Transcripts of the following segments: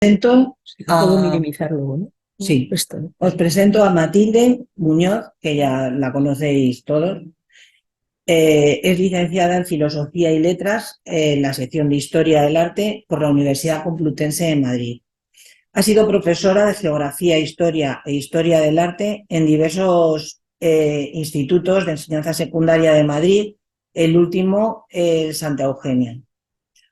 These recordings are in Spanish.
Presento Puedo a, minimizar luego, ¿no? sí, Esto, ¿no? os presento a Matilde Muñoz, que ya la conocéis todos. Es licenciada en Filosofía y Letras en la sección de Historia del Arte por la Universidad Complutense de Madrid. Ha sido profesora de Geografía, Historia e Historia del Arte en diversos institutos de enseñanza secundaria de Madrid, el último, Santa Eugenia.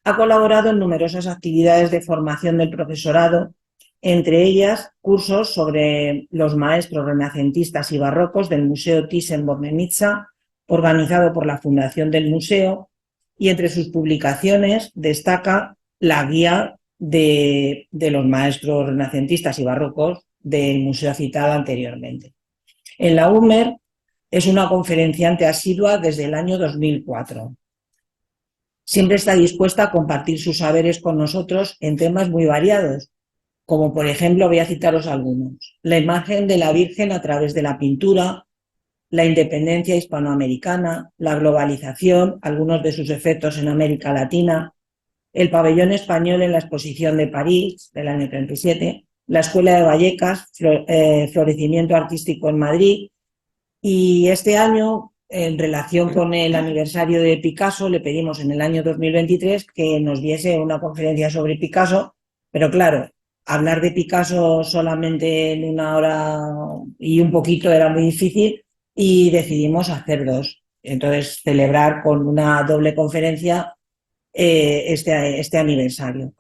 Ha colaborado en numerosas actividades de formación del profesorado, entre ellas cursos sobre los maestros renacentistas y barrocos del Museo Thyssen-Bornemisza, organizado por la Fundación del Museo, y entre sus publicaciones destaca la guía de los maestros renacentistas y barrocos del museo citado anteriormente. En la UMER es una conferenciante asidua desde el año 2004. Siempre está dispuesta a compartir sus saberes con nosotros en temas muy variados, como por ejemplo, voy a citaros algunos: la imagen de la Virgen a través de la pintura, la independencia hispanoamericana, la globalización, algunos de sus efectos en América Latina, el pabellón español en la exposición de París del año 37, la Escuela de Vallecas, florecimiento artístico en Madrid. Y este año, en relación con el aniversario de Picasso, le pedimos en el año 2023 que nos diese una conferencia sobre Picasso, pero claro, hablar de Picasso solamente en una hora y un poquito era muy difícil y decidimos hacer dos. Entonces, celebrar con una doble conferencia este aniversario.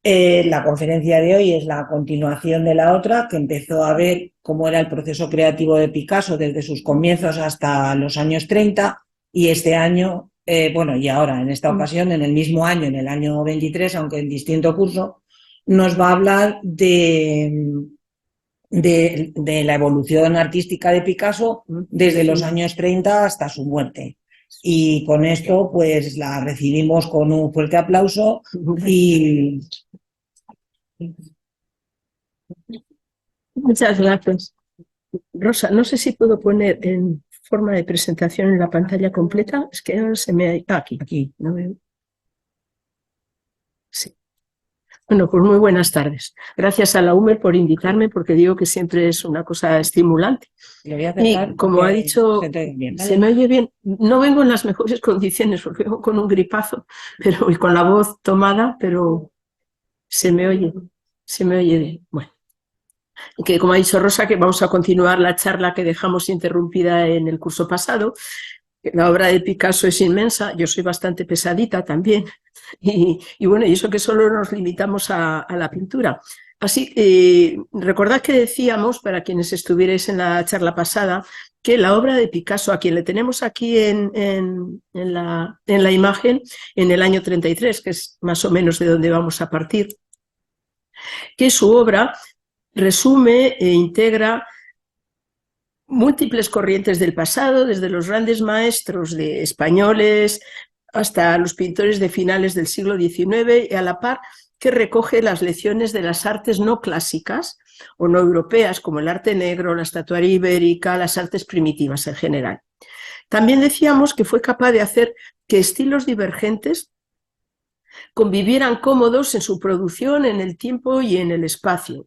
La conferencia de hoy es la continuación de la otra, que empezó a ver cómo era el proceso creativo de Picasso desde sus comienzos hasta los años 30, y este año, y ahora, en esta ocasión, en el mismo año, en el año 23, aunque en distinto curso, nos va a hablar de la evolución artística de Picasso desde los años 30 hasta su muerte. Y con esto, pues la recibimos con un fuerte aplauso y... Muchas gracias. Rosa, no sé si puedo poner en forma de presentación en la pantalla completa. Es que ahora se me... aquí, no veo. Sí. Bueno, pues muy buenas tardes. Gracias a la UMER por invitarme, porque digo que siempre es una cosa estimulante. Y como ha dicho, se me oye bien. No vengo en las mejores condiciones, porque vengo con un gripazo y con la voz tomada, pero se me oye bien. Bueno, que como ha dicho Rosa, que vamos a continuar la charla que dejamos interrumpida en el curso pasado. La obra de Picasso es inmensa, yo soy bastante pesadita también, y eso que solo nos limitamos a la pintura. Así, recordad que decíamos, para quienes estuvierais en la charla pasada, que la obra de Picasso, a quien le tenemos aquí en la imagen, en el año 33, que es más o menos de donde vamos a partir, que su obra resume e integra múltiples corrientes del pasado, desde los grandes maestros españoles hasta los pintores de finales del siglo XIX, y a la par que recoge las lecciones de las artes no clásicas o no europeas, como el arte negro, la estatuaria ibérica, las artes primitivas en general. También decíamos que fue capaz de hacer que estilos divergentes convivieran cómodos en su producción, en el tiempo y en el espacio.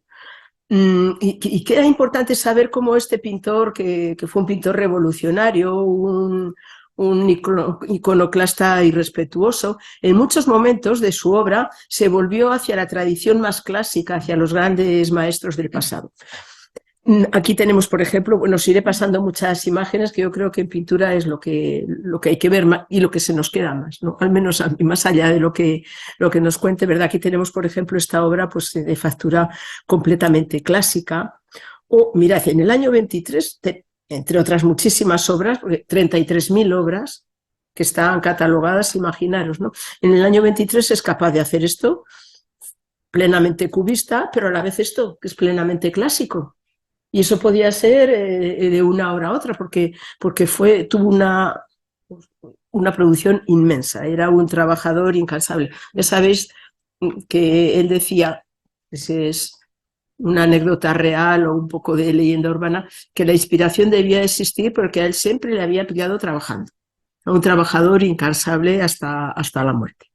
Y que era importante saber cómo este pintor, que fue un pintor revolucionario, un iconoclasta irrespetuoso, en muchos momentos de su obra se volvió hacia la tradición más clásica, hacia los grandes maestros del pasado. Aquí tenemos, por ejemplo, os iré pasando muchas imágenes que yo creo que en pintura es lo que hay que ver y lo que se nos queda más, ¿no? Al menos a mí, más allá de lo que nos cuente, ¿verdad? Aquí tenemos, por ejemplo, esta obra pues, de factura completamente clásica. O, mirad, en el año 23, entre otras muchísimas obras, 33.000 obras que están catalogadas, imaginaros, ¿no? En el año 23 es capaz de hacer esto plenamente cubista, pero a la vez esto, que es plenamente clásico. Y eso podía ser de una hora a otra, porque tuvo una producción inmensa, era un trabajador incansable. Ya sabéis que él decía, es una anécdota real o un poco de leyenda urbana, que la inspiración debía existir porque a él siempre le había pillado trabajando, un trabajador incansable hasta la muerte.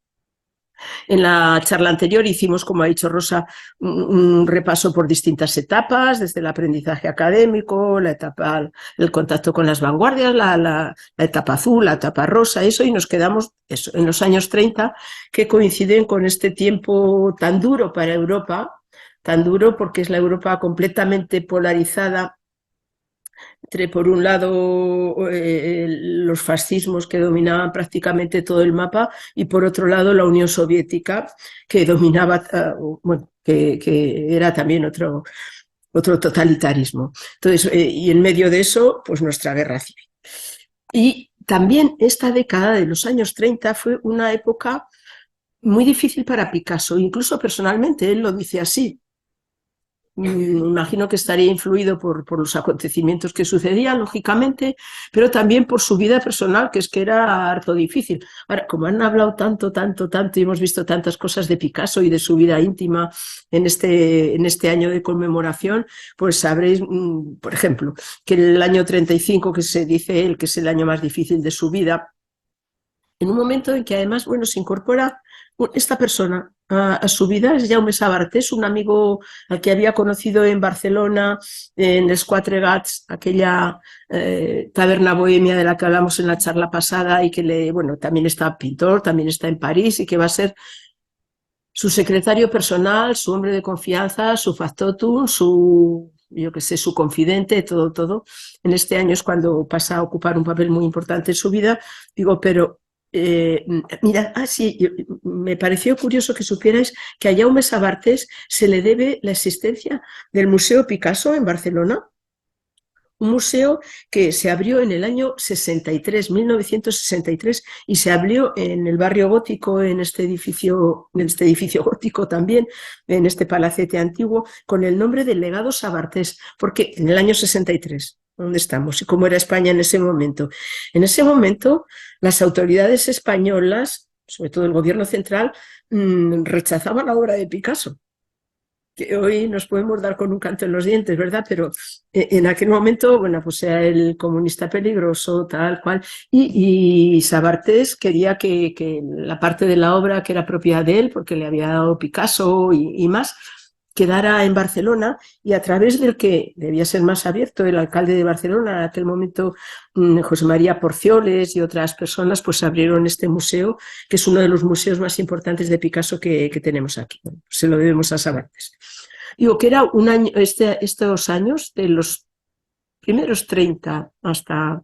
En la charla anterior hicimos, como ha dicho Rosa, un repaso por distintas etapas, desde el aprendizaje académico, la etapa, el contacto con las vanguardias, la etapa azul, la etapa rosa, eso, y nos quedamos eso, en los años 30, que coinciden con este tiempo tan duro para Europa, tan duro porque es la Europa completamente polarizada entre, por un lado, los fascismos que dominaban prácticamente todo el mapa y, por otro lado, la Unión Soviética que dominaba, bueno, que era también otro totalitarismo. Entonces, y en medio de eso, pues nuestra guerra civil. Y también esta década de los años 30 fue una época muy difícil para Picasso, incluso personalmente, él lo dice así. Me imagino que estaría influido por los acontecimientos que sucedían, lógicamente, pero también por su vida personal, que es que era harto difícil. Ahora, como han hablado tanto y hemos visto tantas cosas de Picasso y de su vida íntima en este año de conmemoración, pues sabréis, por ejemplo, que el año 35, que se dice él que es el año más difícil de su vida, en un momento en que además, bueno, se incorpora esta persona a su vida, es Jaume Sabartés, un amigo al que había conocido en Barcelona, en Les Quatre Gats, aquella taberna bohemia de la que hablamos en la charla pasada, y que bueno, también está pintor, también está en París, y que va a ser su secretario personal, su hombre de confianza, su factotum, yo que sé, su confidente, todo. En este año es cuando pasa a ocupar un papel muy importante en su vida. Digo, pero mira, sí, me pareció curioso que supierais que a Jaume Sabartés se le debe la existencia del Museo Picasso en Barcelona, un museo que se abrió en el año 1963, y se abrió en el barrio gótico, en este edificio gótico también, en este palacete antiguo, con el nombre del Legado Sabartés, porque en el año 63, ¿dónde estamos? ¿Y cómo era España en ese momento? En ese momento, las autoridades españolas, sobre todo el gobierno central, rechazaban la obra de Picasso, que hoy nos podemos dar con un canto en los dientes, ¿verdad? Pero en aquel momento, bueno, pues era el comunista peligroso, tal cual, y Sabartés quería que la parte de la obra que era propiedad de él, porque le había dado Picasso y más, quedara en Barcelona, y a través del que debía ser más abierto, el alcalde de Barcelona en aquel momento, José María Porcioles, y otras personas, pues abrieron este museo, que es uno de los museos más importantes de Picasso que tenemos aquí. Bueno, se lo debemos a Sabartés. Digo que era un año, estos años, de los primeros 30 hasta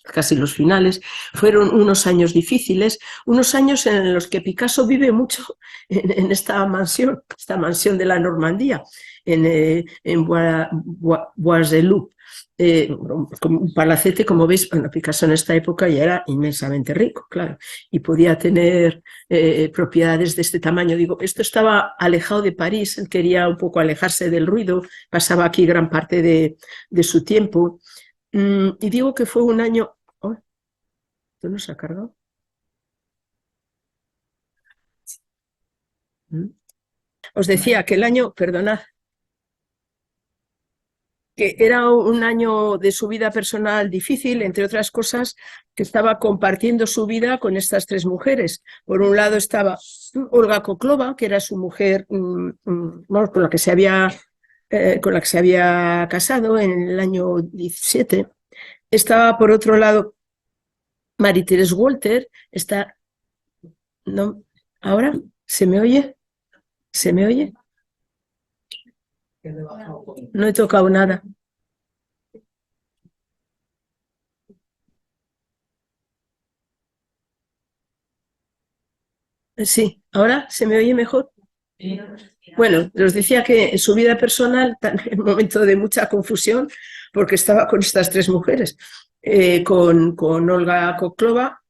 casi los finales, fueron unos años difíciles, unos años en los que Picasso vive mucho en esta mansión de la Normandía, en Bois-de-Loup, un palacete, como veis. Bueno, Picasso en esta época ya era inmensamente rico, claro, y podía tener propiedades de este tamaño. Digo, esto estaba alejado de París, él quería un poco alejarse del ruido, pasaba aquí gran parte de su tiempo, y digo que fue un año... Oh, ¿esto no se ha cargado? Os decía que el año, perdonad, que era un año de su vida personal difícil, entre otras cosas, que estaba compartiendo su vida con estas tres mujeres. Por un lado estaba Olga Koklova, que era su mujer, con la que se había casado en el año 17. Estaba, por otro lado, Marie-Thérèse Walter. No, ¿ahora se me oye? ¿Se me oye? No he tocado nada. Sí, ¿ahora se me oye mejor? Bueno, os decía que en su vida personal, en un momento de mucha confusión, porque estaba con estas tres mujeres, con Olga Koklova,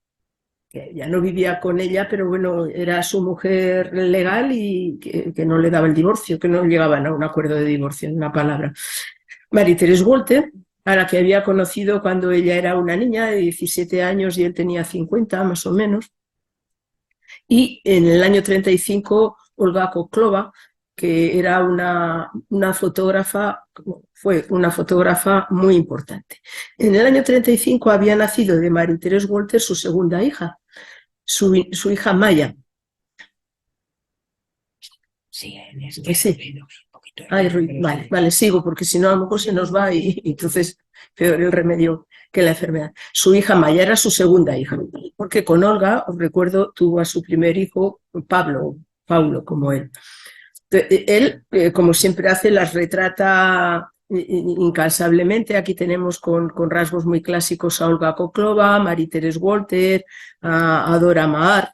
que ya no vivía con ella, pero bueno, era su mujer legal, y que no le daba el divorcio, que no llegaban a un acuerdo de divorcio, en una palabra. Marie-Thérèse Walter, a la que había conocido cuando ella era una niña de 17 años y él tenía 50 más o menos. Y en el año 35, Olga Koklova, que era una fotógrafa, fue una fotógrafa muy importante. En el año 35 había nacido de Marie-Thérèse Walter su segunda hija, su hija Maya. Sí, es que sí. Un poquito Ay, vale, sigo, porque si no a lo mejor se nos va y entonces peor el remedio que la enfermedad. Su hija Maya era su segunda hija, porque con Olga, os recuerdo, tuvo a su primer hijo, Paulo, como él. Él, como siempre hace, las retrata incansablemente. Aquí tenemos con rasgos muy clásicos a Olga Koklova, a Marie-Thérèse Walter, a Dora Maar.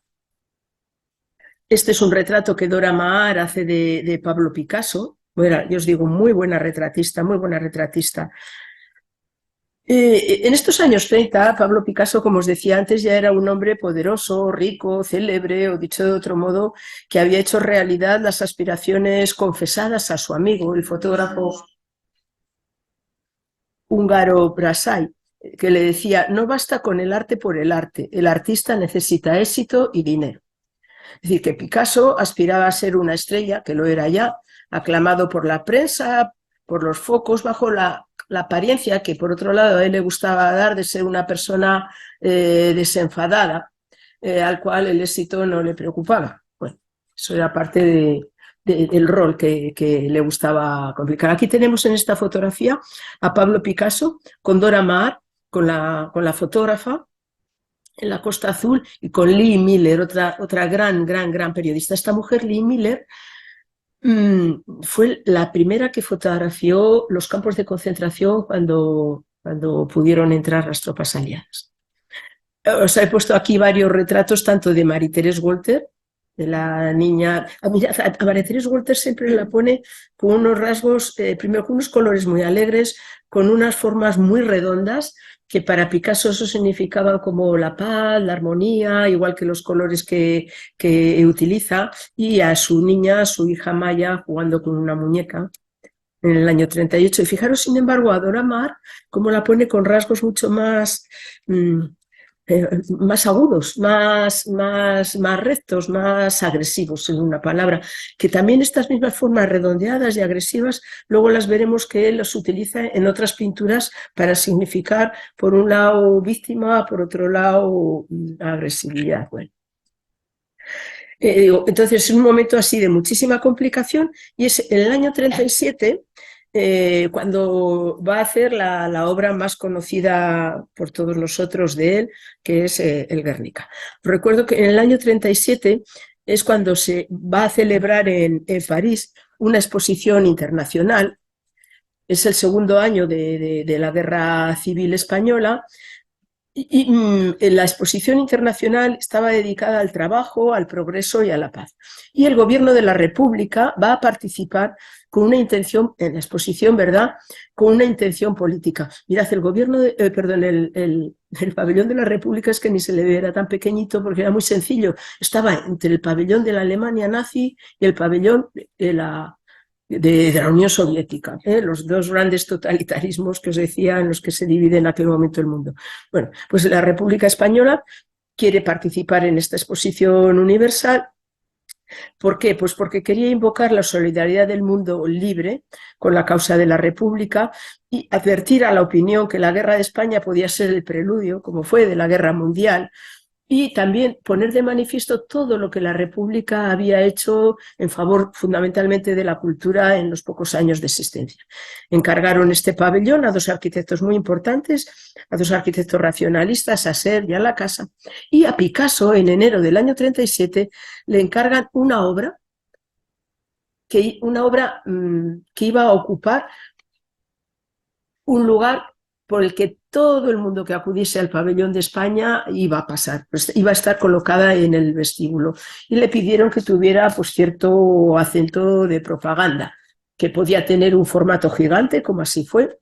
Este es un retrato que Dora Maar hace de Pablo Picasso. Bueno, yo os digo, muy buena retratista, muy buena retratista. En estos años 30, Pablo Picasso, como os decía antes, ya era un hombre poderoso, rico, célebre, o dicho de otro modo, que había hecho realidad las aspiraciones confesadas a su amigo, el fotógrafo húngaro Brassai, que le decía: no basta con el arte por el arte, el artista necesita éxito y dinero. Es decir, que Picasso aspiraba a ser una estrella, que lo era ya, aclamado por la prensa, por los focos, bajo la apariencia que, por otro lado, a él le gustaba dar de ser una persona desenfadada, al cual el éxito no le preocupaba. Bueno, eso era parte del rol que le gustaba complicar. Aquí tenemos en esta fotografía a Pablo Picasso con Dora Maar, con la fotógrafa, en la Costa Azul, y con Lee Miller, otra gran periodista. Esta mujer, Lee Miller, fue la primera que fotografió los campos de concentración cuando pudieron entrar las tropas aliadas. Os he puesto aquí varios retratos, tanto de Marie-Thérèse Walter, de la niña. A Marie-Thérèse Walter siempre la pone con unos rasgos, primero con unos colores muy alegres, con unas formas muy redondas, que para Picasso eso significaba como la paz, la armonía, igual que los colores que utiliza, y a su niña, a su hija Maya, jugando con una muñeca en el año 38. Y fijaros, sin embargo, a Dora Maar, cómo la pone con rasgos mucho más agudos, más rectos, más agresivos, en una palabra, que también estas mismas formas redondeadas y agresivas luego las veremos que él los utiliza en otras pinturas para significar, por un lado, víctima, por otro lado, agresividad. Bueno. Entonces es un momento así de muchísima complicación, y es en el año 37 cuando va a hacer la obra más conocida por todos nosotros de él, que es el Guernica. Recuerdo que en el año 37 es cuando se va a celebrar en París una exposición internacional. Es el segundo año de la Guerra Civil Española, y la exposición internacional estaba dedicada al trabajo, al progreso y a la paz. Y el gobierno de la República va a participar con una intención, en la exposición, ¿verdad?, con una intención política. Mirad, el gobierno, el pabellón de la República, es que ni se le ve, era tan pequeñito porque era muy sencillo. Estaba entre el pabellón de la Alemania nazi y el pabellón de la Unión Soviética, los dos grandes totalitarismos que os decía, en los que se divide en aquel momento el mundo. Bueno, pues la República Española quiere participar en esta exposición universal. ¿Por qué? Pues porque quería invocar la solidaridad del mundo libre con la causa de la República y advertir a la opinión que la guerra de España podía ser el preludio, como fue, de la guerra mundial, y también poner de manifiesto todo lo que la República había hecho en favor fundamentalmente de la cultura en los pocos años de existencia. Encargaron este pabellón a dos arquitectos muy importantes, a dos arquitectos racionalistas, a Serre y a Lacasa, y a Picasso en enero del año 37 le encargan una obra que iba a ocupar un lugar por el que todo el mundo que acudiese al pabellón de España iba a pasar, pues iba a estar colocada en el vestíbulo, y le pidieron que tuviera pues cierto acento de propaganda, que podía tener un formato gigante, como así fue.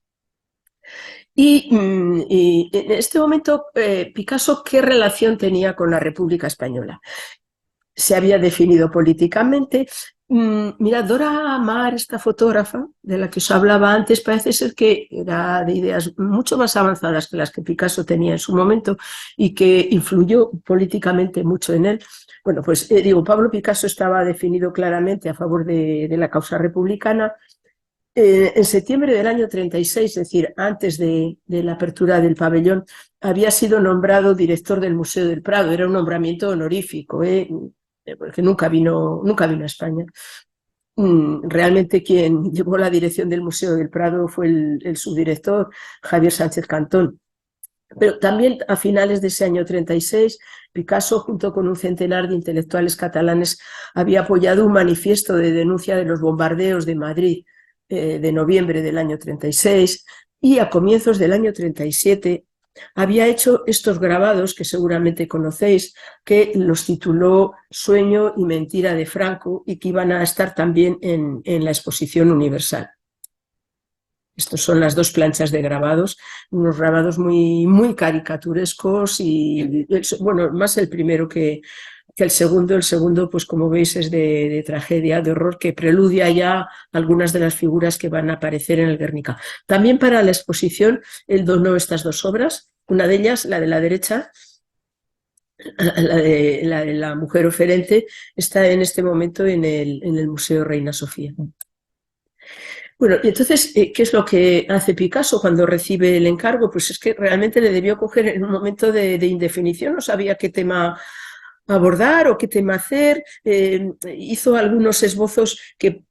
Y en este momento, Picasso, ¿qué relación tenía con la República Española? Se había definido políticamente. Mira, Dora Maar, esta fotógrafa de la que os hablaba antes, parece ser que era de ideas mucho más avanzadas que las que Picasso tenía en su momento y que influyó políticamente mucho en él. Bueno, pues Pablo Picasso estaba definido claramente a favor de la causa republicana. En septiembre del año 36, es decir, antes de la apertura del pabellón, había sido nombrado director del Museo del Prado. Era un nombramiento honorífico, porque nunca vino a España. realmente quien llevó la dirección del Museo del Prado fue el subdirector, Javier Sánchez Cantón. Pero también a finales de ese año 36, Picasso, junto con un centenar de intelectuales catalanes, había apoyado un manifiesto de denuncia de los bombardeos de Madrid de noviembre del año 36, y a comienzos del año 37 había hecho estos grabados que seguramente conocéis, que los tituló Sueño y mentira de Franco, y que iban a estar también en la Exposición Universal. Estas son las dos planchas de grabados, unos grabados muy, muy caricaturescos y, bueno, más el primero que el segundo. El segundo, pues como veis, es de tragedia, de horror, que preludia ya algunas de las figuras que van a aparecer en el Guernica. También para la exposición él donó estas dos obras, una de ellas, la de la derecha, la de la mujer oferente, está en este momento en el Museo Reina Sofía. Bueno, y entonces, ¿qué es lo que hace Picasso cuando recibe el encargo? Pues es que realmente le debió coger en un momento de indefinición, no sabía qué tema abordar o qué tema hacer. Hizo algunos esbozos que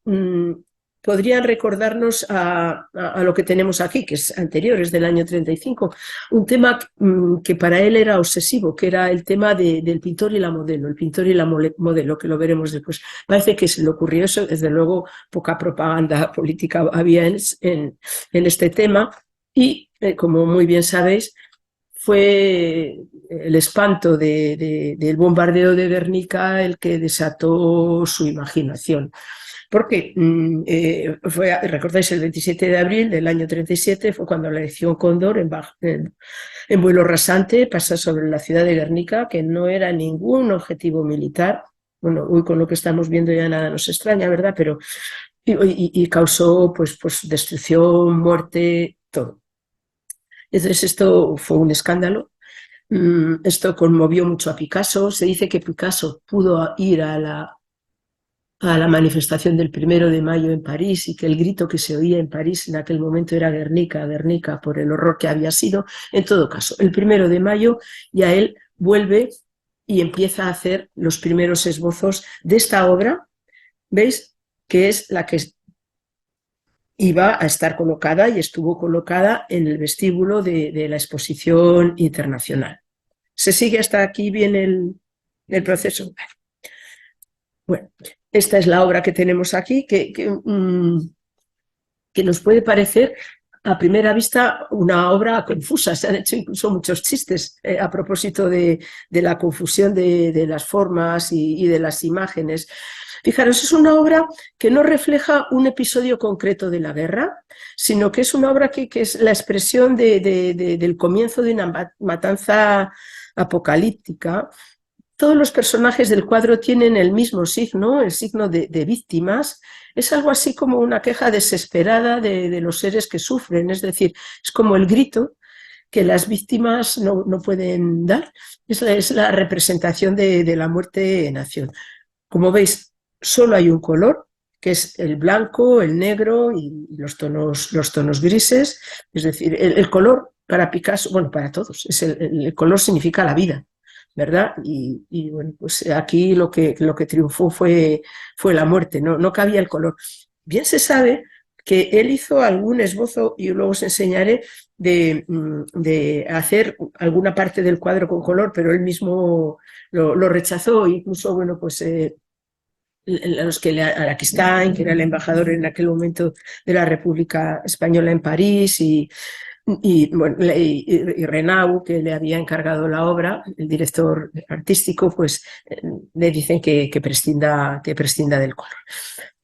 podrían recordarnos a lo que tenemos aquí, que es anterior, es del año 35, un tema que para él era obsesivo, que era el tema del pintor y la modelo, el pintor y la modelo, que lo veremos después. Parece que se le ocurrió eso, desde luego poca propaganda política había en este tema, y como muy bien sabéis, fue el espanto del bombardeo de Guernica el que desató su imaginación. Porque recordáis, el 27 de abril del año 37 fue cuando la Legión Cóndor, en vuelo rasante, pasa sobre la ciudad de Guernica, que no era ningún objetivo militar. Bueno, hoy con lo que estamos viendo ya nada nos extraña, ¿verdad? Pero y causó pues destrucción, muerte, todo. Entonces esto fue un escándalo. Esto conmovió mucho a Picasso. Se dice que Picasso pudo ir a la manifestación del 1 de mayo en París, y que el grito que se oía en París en aquel momento era Guernica, Guernica, por el horror que había sido. En todo caso, el 1 de mayo ya él vuelve y empieza a hacer los primeros esbozos de esta obra, ¿veis? Que es la que iba a estar colocada y estuvo colocada en el vestíbulo de la Exposición Internacional. ¿Se sigue hasta aquí bien el proceso? Bueno, esta es la obra que tenemos aquí, que nos puede parecer a primera vista una obra confusa. Se han hecho incluso muchos chistes a propósito de la confusión de las formas y de las imágenes. Fijaros, es una obra que no refleja un episodio concreto de la guerra, sino que es una obra que es la expresión del comienzo de una matanza apocalíptica. Todos los personajes del cuadro tienen el mismo signo, el signo de víctimas. Es algo así como una queja desesperada de los seres que sufren, es decir, es como el grito que las víctimas no pueden dar. Es la representación de la muerte en acción. Como veis, solo hay un color, que es el blanco, el negro y los tonos grises. Es decir, el color para Picasso, bueno, para todos, el color significa la vida, ¿verdad? Y bueno, pues aquí lo que triunfó fue la muerte, no cabía el color. Bien se sabe que él hizo algún esbozo, y luego os enseñaré, de hacer alguna parte del cuadro con color, pero él mismo lo rechazó. Incluso, bueno, pues Araquistáin, que era el embajador en aquel momento de la República Española en París, y Renau, que le había encargado la obra, el director artístico, pues le dicen que prescinda del color.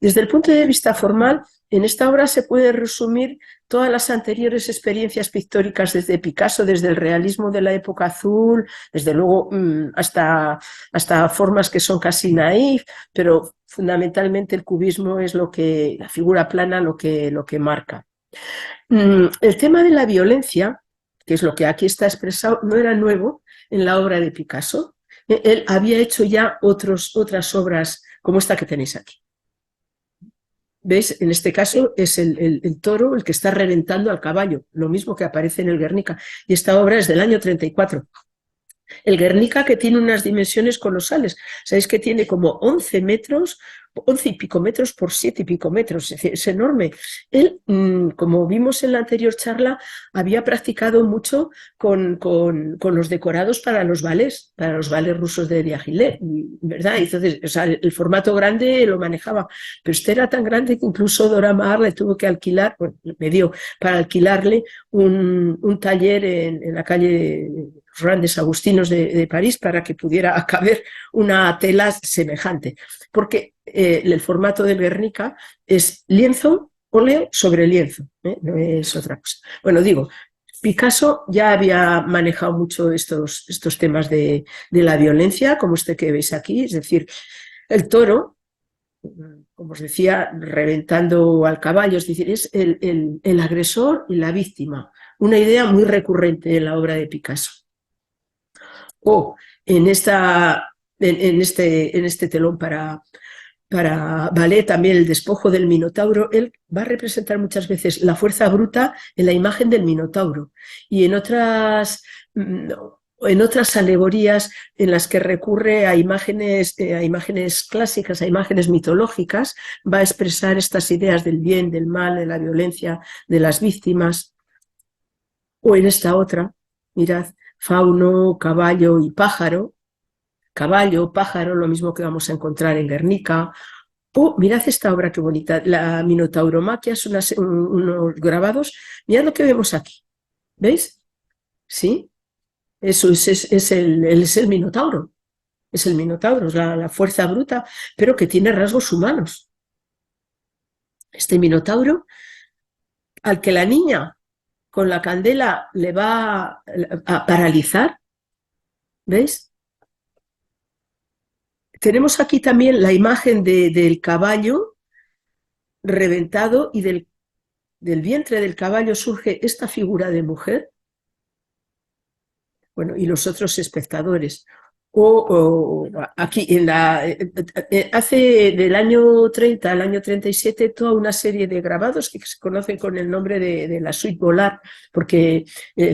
Desde el punto de vista formal, en esta obra se puede resumir todas las anteriores experiencias pictóricas desde Picasso, desde el realismo de la época azul, desde luego hasta formas que son casi naif, pero fundamentalmente el cubismo es la figura plana lo que marca. El tema de la violencia, que es lo que aquí está expresado, no era nuevo en la obra de Picasso. Él había hecho ya otras obras como esta que tenéis aquí. ¿Veis? En este caso es el toro el que está reventando al caballo, lo mismo que aparece en el Guernica. Y esta obra es del año 34. El Guernica, que tiene unas dimensiones colosales. Sabéis que tiene como 11 metros 11 y pico metros por 7 y pico metros, es decir, es enorme. Él, como vimos en la anterior charla, había practicado mucho con los decorados para los ballets rusos de Diaghilev, ¿verdad? Entonces, o sea, el formato grande lo manejaba, pero este era tan grande que incluso Dora Maar le tuvo que alquilar, bueno, me dio para alquilarle un taller en la calle Grandes Agustinos de París para que pudiera caber una tela semejante, porque el formato del Guernica es lienzo, óleo sobre lienzo, no es otra cosa. Bueno, digo, Picasso ya había manejado mucho estos temas de la violencia, como este que veis aquí, es decir, el toro, como os decía, reventando al caballo, es decir, es el agresor y la víctima, una idea muy recurrente en la obra de Picasso. O en este telón para ballet, también el despojo del Minotauro, él va a representar muchas veces la fuerza bruta en la imagen del Minotauro, y en otras alegorías en las que recurre a imágenes clásicas, a imágenes mitológicas, va a expresar estas ideas del bien, del mal, de la violencia, de las víctimas. O en esta otra, mirad, fauno, caballo y pájaro. Caballo, pájaro, lo mismo que vamos a encontrar en Guernica. O mirad esta obra qué bonita, la Minotauromaquia, son unos grabados. Mirad lo que vemos aquí. ¿Veis? ¿Sí? Eso es el Minotauro. Es el Minotauro, es la fuerza bruta, pero que tiene rasgos humanos. Este Minotauro, al que la niña con la candela le va a paralizar, ¿veis? Tenemos aquí también la imagen del caballo reventado, y del vientre del caballo surge esta figura de mujer, bueno, y los otros espectadores. O aquí, hace del año 30 al año 37, toda una serie de grabados que se conocen con el nombre de la suite Volar, porque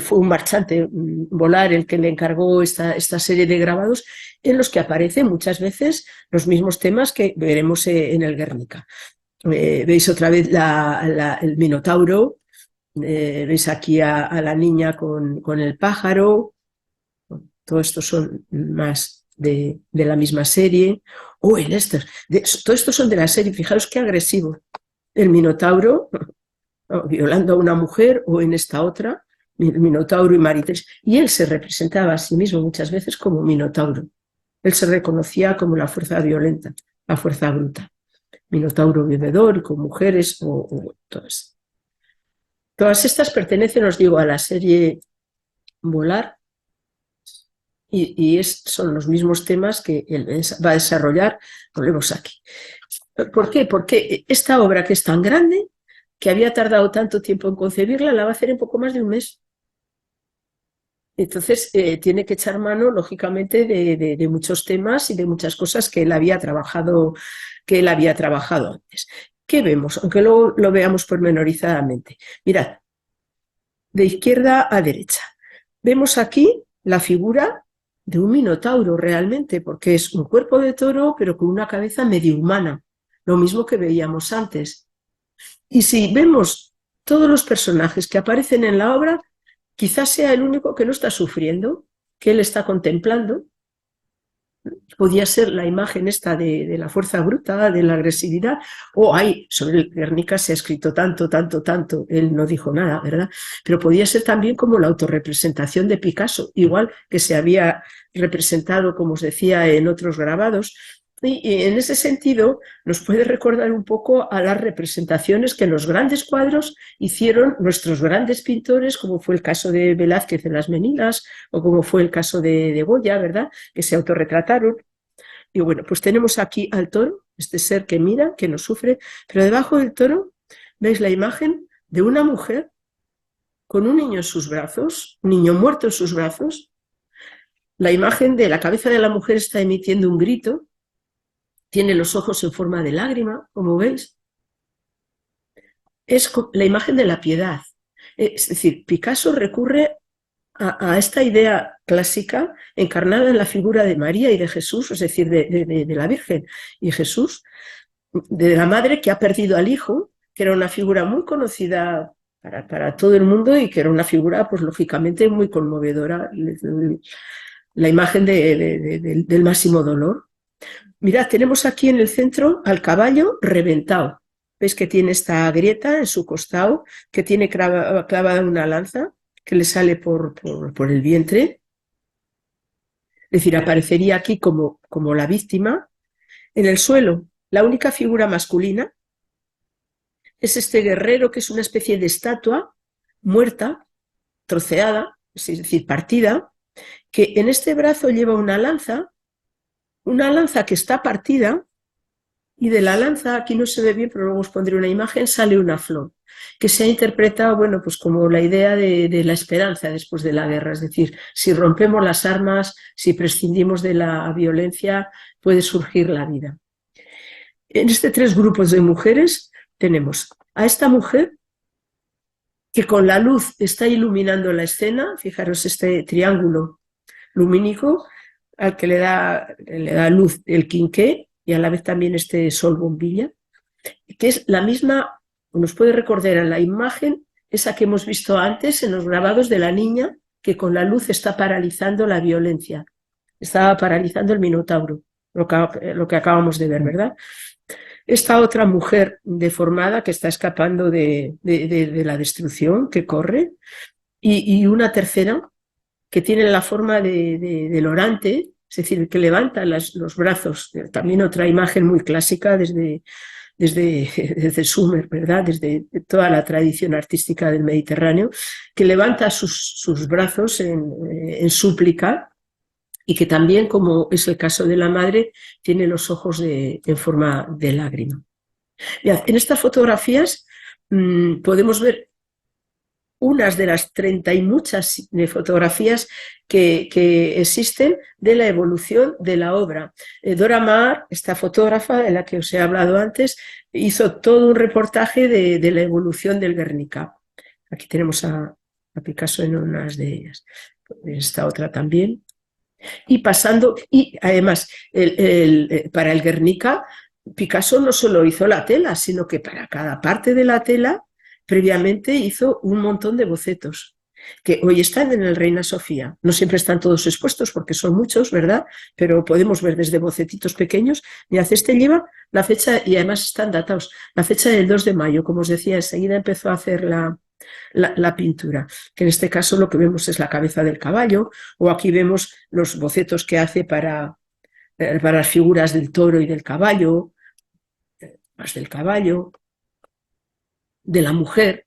fue un marchante, Volar, el que le encargó esta serie de grabados, en los que aparecen muchas veces los mismos temas que veremos en el Guernica. Veis otra vez el Minotauro, veis aquí a la niña con el pájaro. Todos estos son más de la misma serie. O en estos, todos estos son de la serie. Fijaros qué agresivo. El Minotauro violando a una mujer, o en esta otra, el Minotauro y Maritres. Y él se representaba a sí mismo muchas veces como Minotauro. Él se reconocía como la fuerza violenta, la fuerza bruta. Minotauro bebedor, con mujeres, o todas. Todas estas pertenecen, os digo, a la serie Volar, y son los mismos temas que él va a desarrollar. Lo vemos aquí. ¿Por qué? Porque esta obra, que es tan grande, que había tardado tanto tiempo en concebirla, la va a hacer en poco más de un mes. Entonces tiene que echar mano, lógicamente, de muchos temas y de muchas cosas que él había trabajado antes. ¿Qué vemos? Aunque luego lo veamos pormenorizadamente. Mirad, de izquierda a derecha. Vemos aquí la figura de un minotauro realmente, porque es un cuerpo de toro, pero con una cabeza medio humana, lo mismo que veíamos antes. Y si vemos todos los personajes que aparecen en la obra, quizás sea el único que no está sufriendo, que él está contemplando. Podía ser la imagen esta de la fuerza bruta, de la agresividad, o sobre el Guernica se ha escrito tanto, él no dijo nada, ¿verdad? Pero podía ser también como la autorrepresentación de Picasso, igual que se había representado, como os decía, en otros grabados. Y en ese sentido nos puede recordar un poco a las representaciones que en los grandes cuadros hicieron nuestros grandes pintores, como fue el caso de Velázquez en Las Meninas, o como fue el caso de Goya, ¿verdad?, que se autorretrataron. Y bueno, pues tenemos aquí al toro, este ser que mira, que no sufre, pero debajo del toro veis la imagen de una mujer con un niño en sus brazos, un niño muerto en sus brazos. La imagen de la cabeza de la mujer está emitiendo un grito. Tiene los ojos en forma de lágrima, como veis. Es la imagen de la piedad. Es decir, Picasso recurre a esta idea clásica encarnada en la figura de María y de Jesús, es decir, de la Virgen y Jesús, de la madre que ha perdido al hijo, que era una figura muy conocida para todo el mundo y que era una figura, pues lógicamente, muy conmovedora, la imagen del máximo dolor. Mirad, tenemos aquí en el centro al caballo reventado. ¿Veis que tiene esta grieta en su costado, que tiene clavada una lanza que le sale por el vientre? Es decir, aparecería aquí como la víctima. En el suelo, la única figura masculina es este guerrero, que es una especie de estatua muerta, troceada, es decir, partida, que en este brazo lleva una lanza que está partida, y de la lanza, aquí no se ve bien, pero luego os pondré una imagen, sale una flor, que se ha interpretado, bueno, pues como la idea de la esperanza después de la guerra. Es decir, si rompemos las armas, si prescindimos de la violencia, puede surgir la vida. En este 3 grupos de mujeres tenemos a esta mujer que con la luz está iluminando la escena. Fijaros este triángulo lumínico al que le da luz el quinqué, y a la vez también este sol bombilla, que es la misma, nos puede recordar a la imagen esa que hemos visto antes en los grabados de la niña que con la luz está paralizando la violencia, estaba paralizando el Minotauro, lo que acabamos de ver, ¿verdad? Esta otra mujer deformada que está escapando de la destrucción, que corre, y una tercera que tiene la forma del orante, es decir, que levanta los brazos. También otra imagen muy clásica desde Sumer, ¿verdad? Desde toda la tradición artística del Mediterráneo, que levanta sus brazos en súplica, y que también, como es el caso de la madre, tiene los ojos en forma de lágrima. En estas fotografías podemos ver unas de las 30 y muchas fotografías que existen de la evolución de la obra. Dora Maar, esta fotógrafa de la que os he hablado antes, hizo todo un reportaje de la evolución del Guernica. Aquí tenemos a Picasso en unas de ellas, esta otra también. Y además, para el Guernica, Picasso no solo hizo la tela, sino que para cada parte de la tela previamente hizo un montón de bocetos que hoy están en el Reina Sofía. No siempre están todos expuestos porque son muchos, ¿verdad? Pero podemos ver desde bocetitos pequeños. Mirad, este lleva la fecha, y además están datados, la fecha del 2 de mayo. Como os decía, enseguida empezó a hacer la pintura, que en este caso lo que vemos es la cabeza del caballo, o aquí vemos los bocetos que hace para las figuras del toro y del caballo, más del caballo, de la mujer,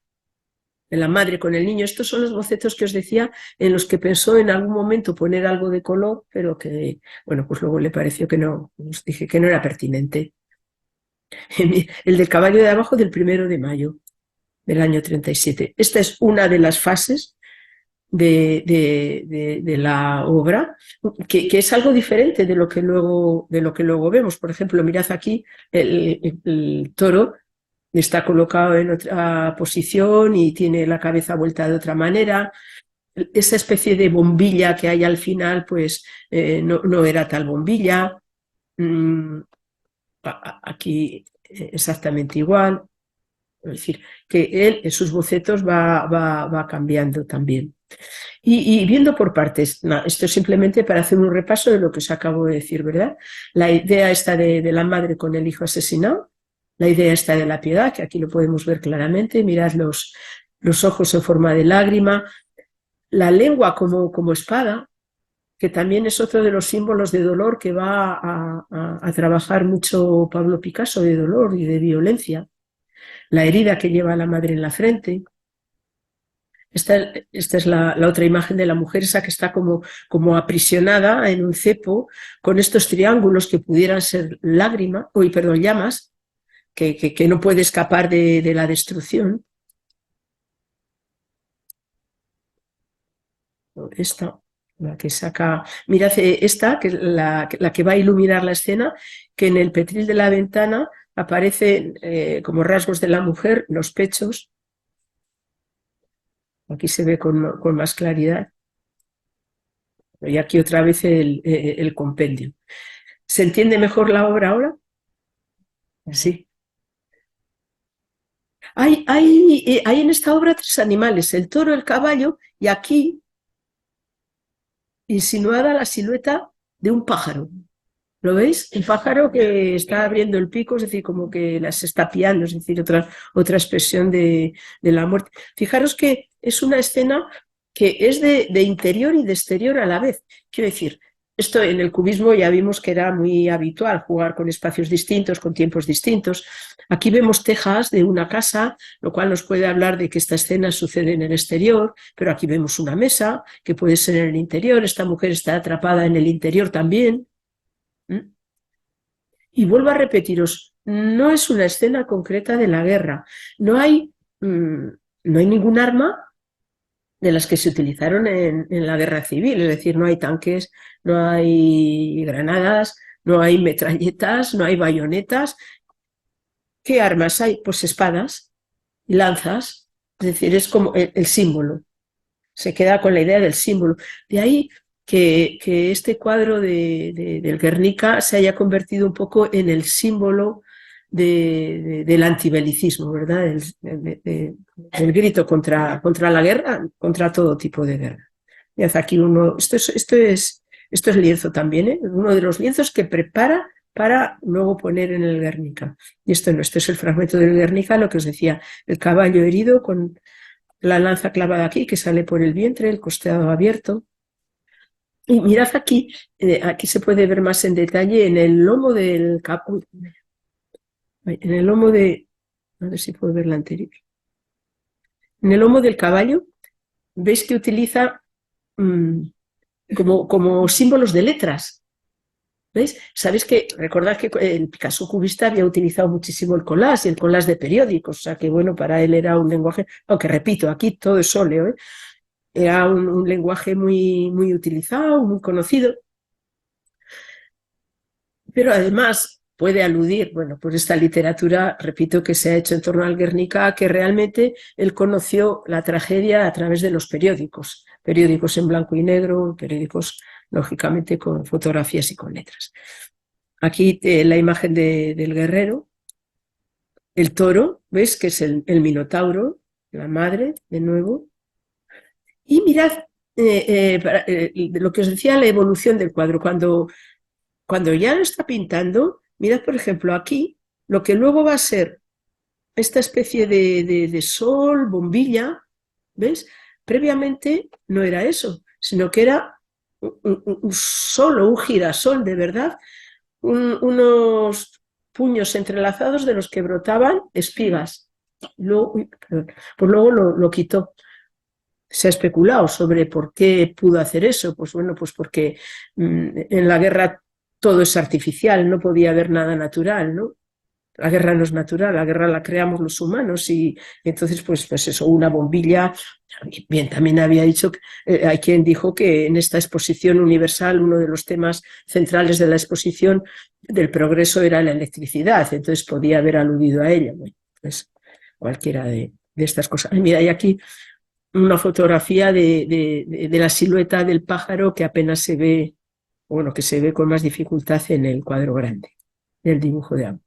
de la madre con el niño. Estos son los bocetos que os decía, en los que pensó en algún momento poner algo de color, pero que, bueno, pues luego le pareció que no, os dije que no era pertinente. El del caballo de abajo, del 1 de mayo del año 37. Esta es una de las fases de la obra, que es algo diferente de lo que luego vemos. Por ejemplo, mirad aquí el toro está colocado en otra posición y tiene la cabeza vuelta de otra manera. Esa especie de bombilla que hay al final, pues no era tal bombilla. Aquí exactamente igual. Es decir, que él en sus bocetos va cambiando también. Y viendo por partes, esto es simplemente para hacer un repaso de lo que os acabo de decir, ¿verdad? La idea esta de la madre con el hijo asesinado, la idea esta de la piedad, que aquí lo podemos ver claramente. Mirad los ojos en forma de lágrima, la lengua como espada, que también es otro de los símbolos de dolor que va a trabajar mucho Pablo Picasso, de dolor y de violencia. La herida que lleva la madre en la frente. Esta es la otra imagen de la mujer, esa que está como aprisionada en un cepo, con estos triángulos que pudieran ser llamas, que no puede escapar de la destrucción. Esta, la que saca... Mirad esta, que es la que va a iluminar la escena, que en el petril de la ventana aparecen como rasgos de la mujer, los pechos. Aquí se ve con más claridad. Y aquí otra vez el compendio. ¿Se entiende mejor la obra ahora? Sí. Hay en esta obra 3 animales, el toro, el caballo y aquí insinuada la silueta de un pájaro. ¿Lo veis? Un pájaro que está abriendo el pico, es decir, como que las está pillando, es decir, otra expresión de la muerte. Fijaros que es una escena que es de interior y de exterior a la vez. Quiero decir, esto en el cubismo ya vimos que era muy habitual jugar con espacios distintos, con tiempos distintos. Aquí vemos tejas de una casa, lo cual nos puede hablar de que esta escena sucede en el exterior, pero aquí vemos una mesa que puede ser en el interior. Esta mujer está atrapada en el interior también. Y vuelvo a repetiros, no es una escena concreta de la guerra. No hay, no hay ningún arma de las que se utilizaron en la guerra civil, es decir, no hay tanques, no hay granadas, no hay metralletas, no hay bayonetas. ¿Qué armas hay? Pues espadas y lanzas, es decir, es como el símbolo. Se queda con la idea del símbolo. De ahí que este cuadro del Guernica se haya convertido un poco en el símbolo del antibelicismo, ¿verdad? Del grito contra la guerra, contra todo tipo de guerra. Mirad aquí esto es lienzo también, ¿eh? Uno de los lienzos que prepara para luego poner en el Guernica. Y esto es el fragmento del Guernica, lo que os decía, el caballo herido con la lanza clavada aquí, que sale por el vientre, el costado abierto. Y mirad aquí, aquí se puede ver más en detalle en el lomo del caballo. En el lomo de... A ver si puedo ver la anterior. En el lomo del caballo, veis que utiliza como símbolos de letras. ¿Veis? Sabéis que, recordad que el Picasso cubista había utilizado muchísimo el collage y el collage de periódicos, o sea que bueno, para él era un lenguaje, aunque repito, aquí todo es óleo, ¿eh? Era un lenguaje muy, muy utilizado, muy conocido, pero además puede aludir, bueno, por esta literatura, repito, que se ha hecho en torno al Guernica, que realmente él conoció la tragedia a través de los periódicos en blanco y negro, periódicos, lógicamente, con fotografías y con letras. Aquí la imagen del guerrero, el toro, ¿ves? Que es el minotauro, la madre, de nuevo. Y mirad, lo que os decía, la evolución del cuadro. Cuando ya lo está pintando, mirad, por ejemplo, aquí, lo que luego va a ser esta especie de sol, bombilla, ¿ves? Previamente no era eso, sino que era un girasol de verdad, unos puños entrelazados de los que brotaban espigas. Luego, pues luego lo quitó. Se ha especulado sobre por qué pudo hacer eso. Pues bueno, pues porque en la guerra todo es artificial, no podía haber nada natural, ¿no? La guerra no es natural, la guerra la creamos los humanos y entonces pues eso, una bombilla. Bien, también había dicho, hay quien dijo que en esta exposición universal uno de los temas centrales de la exposición del progreso era la electricidad, entonces podía haber aludido a ella. Bueno, pues cualquiera de estas cosas. Mira, hay aquí una fotografía de la silueta del pájaro que apenas se ve, bueno, que se ve con más dificultad en el cuadro grande, del dibujo de ambos.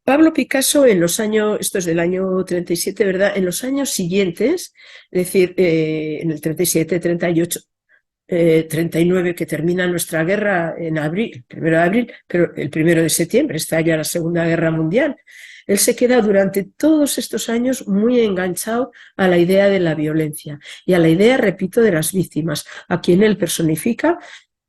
Pablo Picasso en los años, esto es del año 37, ¿verdad? En los años siguientes, es decir, en el 37, 38, 39, que termina nuestra guerra en abril, el 1 de abril, pero el 1 de septiembre está ya la Segunda Guerra Mundial. Él se queda durante todos estos años muy enganchado a la idea de la violencia y a la idea, repito, de las víctimas, a quien él personifica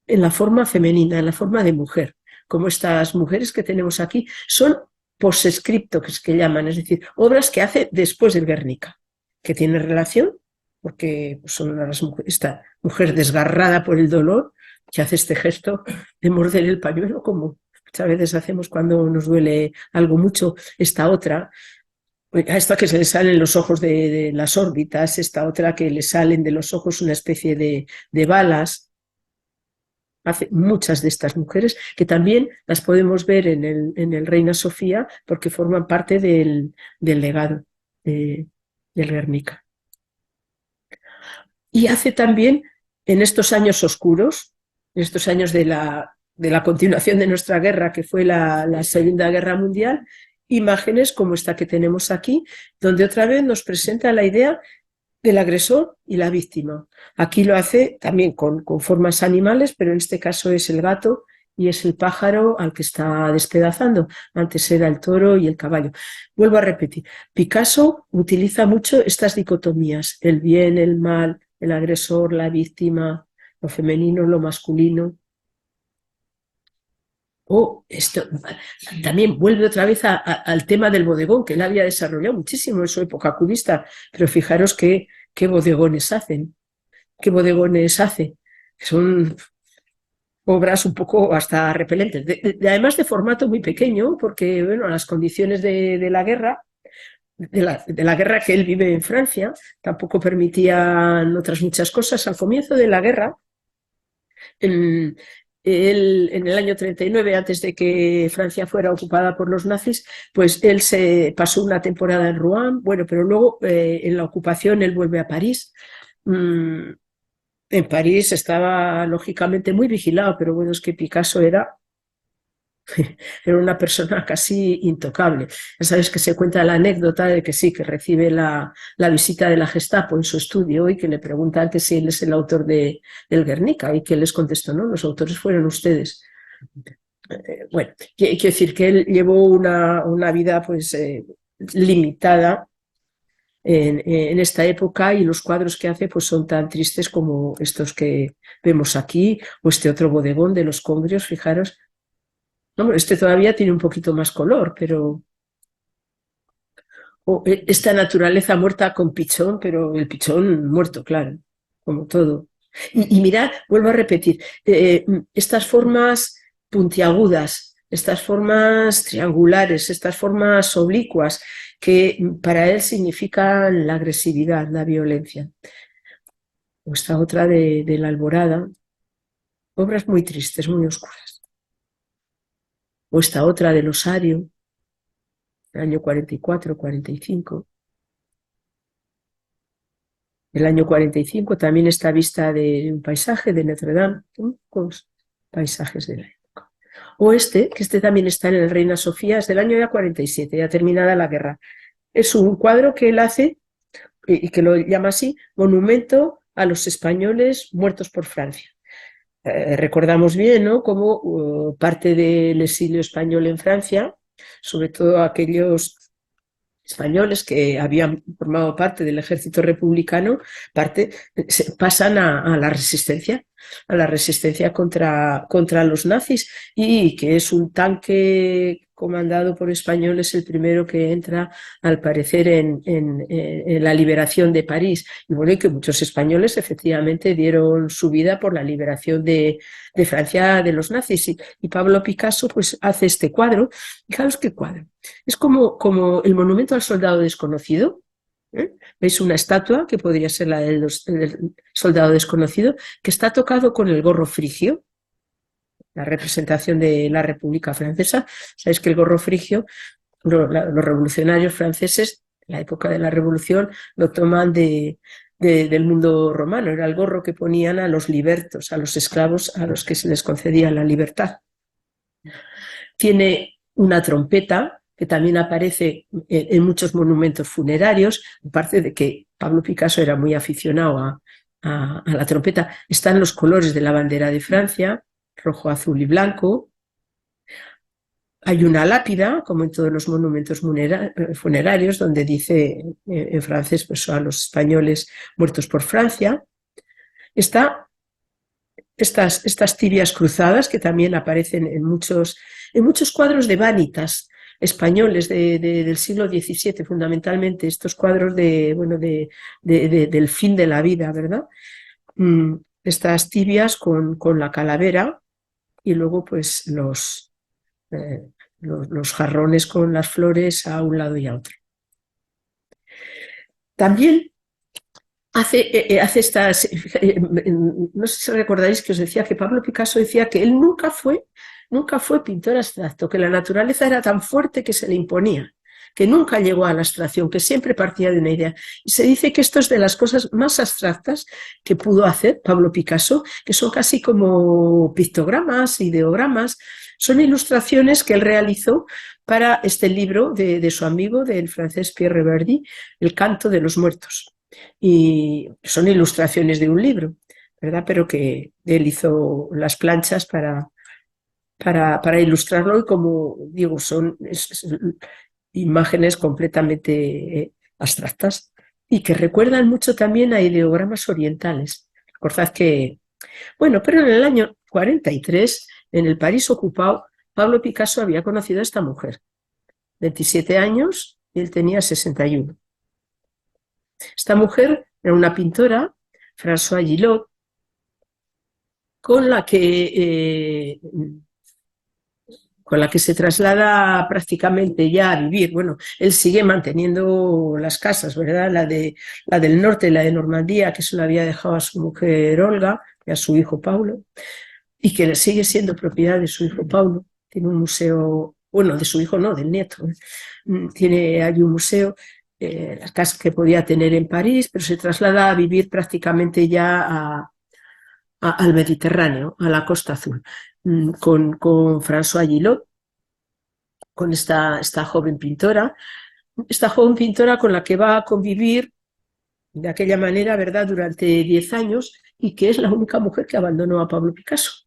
en la forma femenina, en la forma de mujer, como estas mujeres que tenemos aquí, son post-scripto, que es que llaman, es decir, obras que hace después del Guernica, que tiene relación, porque son esta mujer desgarrada por el dolor, que hace este gesto de morder el pañuelo, como muchas veces hacemos cuando nos duele algo mucho. Esta otra, a esta que se le salen los ojos de las órbitas, esta otra que le salen de los ojos una especie de balas. Hace muchas de estas mujeres que también las podemos ver en el Reina Sofía porque forman parte del legado del Guernica. Y hace también en estos años oscuros, en estos años de la de la continuación de nuestra guerra, que fue la Segunda Guerra Mundial, imágenes como esta que tenemos aquí, donde otra vez nos presenta la idea del agresor y la víctima. Aquí lo hace también con formas animales, pero en este caso es el gato y es el pájaro al que está despedazando. Antes era el toro y el caballo. Vuelvo a repetir, Picasso utiliza mucho estas dicotomías, el bien, el mal, el agresor, la víctima, lo femenino, lo masculino. Esto también vuelve otra vez al tema del bodegón, que él había desarrollado muchísimo en su época cubista, pero fijaros qué bodegones hacen, qué bodegones hace. Son obras un poco hasta repelentes, además de formato muy pequeño, porque bueno, las condiciones de la guerra, de la guerra que él vive en Francia, tampoco permitían otras muchas cosas. Al comienzo de la guerra, él, en el año 39, antes de que Francia fuera ocupada por los nazis, pues él se pasó una temporada en Rouen, bueno, pero luego en la ocupación él vuelve a París. En París estaba lógicamente muy vigilado, pero bueno, es que Picasso era una persona casi intocable. Ya sabes que se cuenta la anécdota de que sí, que recibe la visita de la Gestapo en su estudio y que le preguntan que si él es el autor del Guernica, y que él les contestó, no, los autores fueron ustedes. Bueno, quiero decir que él llevó una vida pues limitada en esta época, y los cuadros que hace pues son tan tristes como estos que vemos aquí, o este otro bodegón de los Congrios, fijaros. No, este todavía tiene un poquito más color, pero esta naturaleza muerta con pichón, pero el pichón muerto, claro, como todo. Y mirad, vuelvo a repetir, estas formas puntiagudas, estas formas triangulares, estas formas oblicuas, que para él significan la agresividad, la violencia. O esta otra de la Alborada, obras muy tristes, muy oscuras. O esta otra del Osario, el año 44, 45. El año 45 también está vista de un paisaje de Notre Dame, con paisajes de la época. O que este también está en el Reina Sofía, es del año ya 47, ya terminada la guerra. Es un cuadro que él hace, y que lo llama así, Monumento a los españoles muertos por Francia. Recordamos bien, ¿no?, cómo parte del exilio español en Francia, sobre todo aquellos españoles que habían formado parte del ejército republicano, pasan a la resistencia contra los nazis, y que es un tanque comandado por españoles el primero que entra, al parecer, en la liberación de París. Y bueno, y que muchos españoles efectivamente dieron su vida por la liberación de Francia de los nazis. Y Pablo Picasso pues hace este cuadro. Fijaros qué cuadro. Es como el monumento al soldado desconocido. ¿Veis una estatua que podría ser la del soldado desconocido, que está tocado con el gorro frigio, la representación de la República Francesa? Sabéis que el gorro frigio, los revolucionarios franceses, en la época de la Revolución, lo toman del mundo romano. Era el gorro que ponían a los libertos, a los esclavos a los que se les concedía la libertad. Tiene una trompeta que también aparece en muchos monumentos funerarios, aparte de que Pablo Picasso era muy aficionado a la trompeta. Están los colores de la bandera de Francia, rojo, azul y blanco. Hay una lápida, como en todos los monumentos funerarios, donde dice en francés pues, a los españoles muertos por Francia. Está estas tibias cruzadas, que también aparecen en muchos cuadros de vanitas españoles del siglo XVII, fundamentalmente estos cuadros del fin de la vida, ¿verdad? Estas tibias con la calavera, y luego pues los jarrones con las flores a un lado y a otro. También hace estas, no sé si recordáis que os decía que Pablo Picasso decía que él nunca fue pintor abstracto, que la naturaleza era tan fuerte que se le imponía, que nunca llegó a la abstracción, que siempre partía de una idea. Y se dice que esto es de las cosas más abstractas que pudo hacer Pablo Picasso, que son casi como pictogramas, ideogramas, son ilustraciones que él realizó para este libro de su amigo, del francés Pierre Verdi, El canto de los muertos. Y son ilustraciones de un libro, ¿verdad? Pero que él hizo las planchas para ilustrarlo, y como digo, son imágenes completamente abstractas y que recuerdan mucho también a ideogramas orientales. Recordad que, bueno, pero en el año 43, en el París ocupado, Pablo Picasso había conocido a esta mujer, 27 años, y él tenía 61. Esta mujer era una pintora, Françoise Gillot, con la que se traslada prácticamente ya a vivir. Bueno, él sigue manteniendo las casas, ¿verdad? La del norte, la de Normandía, que se la había dejado a su mujer Olga y a su hijo Paulo, y que sigue siendo propiedad de su hijo Paulo. Tiene un museo, bueno, de su hijo no, del nieto. Tiene allí un museo, las casas que podía tener en París, pero se traslada a vivir prácticamente ya al Mediterráneo, a la Costa Azul, con Françoise Gillot, con esta joven pintora con la que va a convivir de aquella manera, ¿verdad?, durante 10 años, y que es la única mujer que abandonó a Pablo Picasso.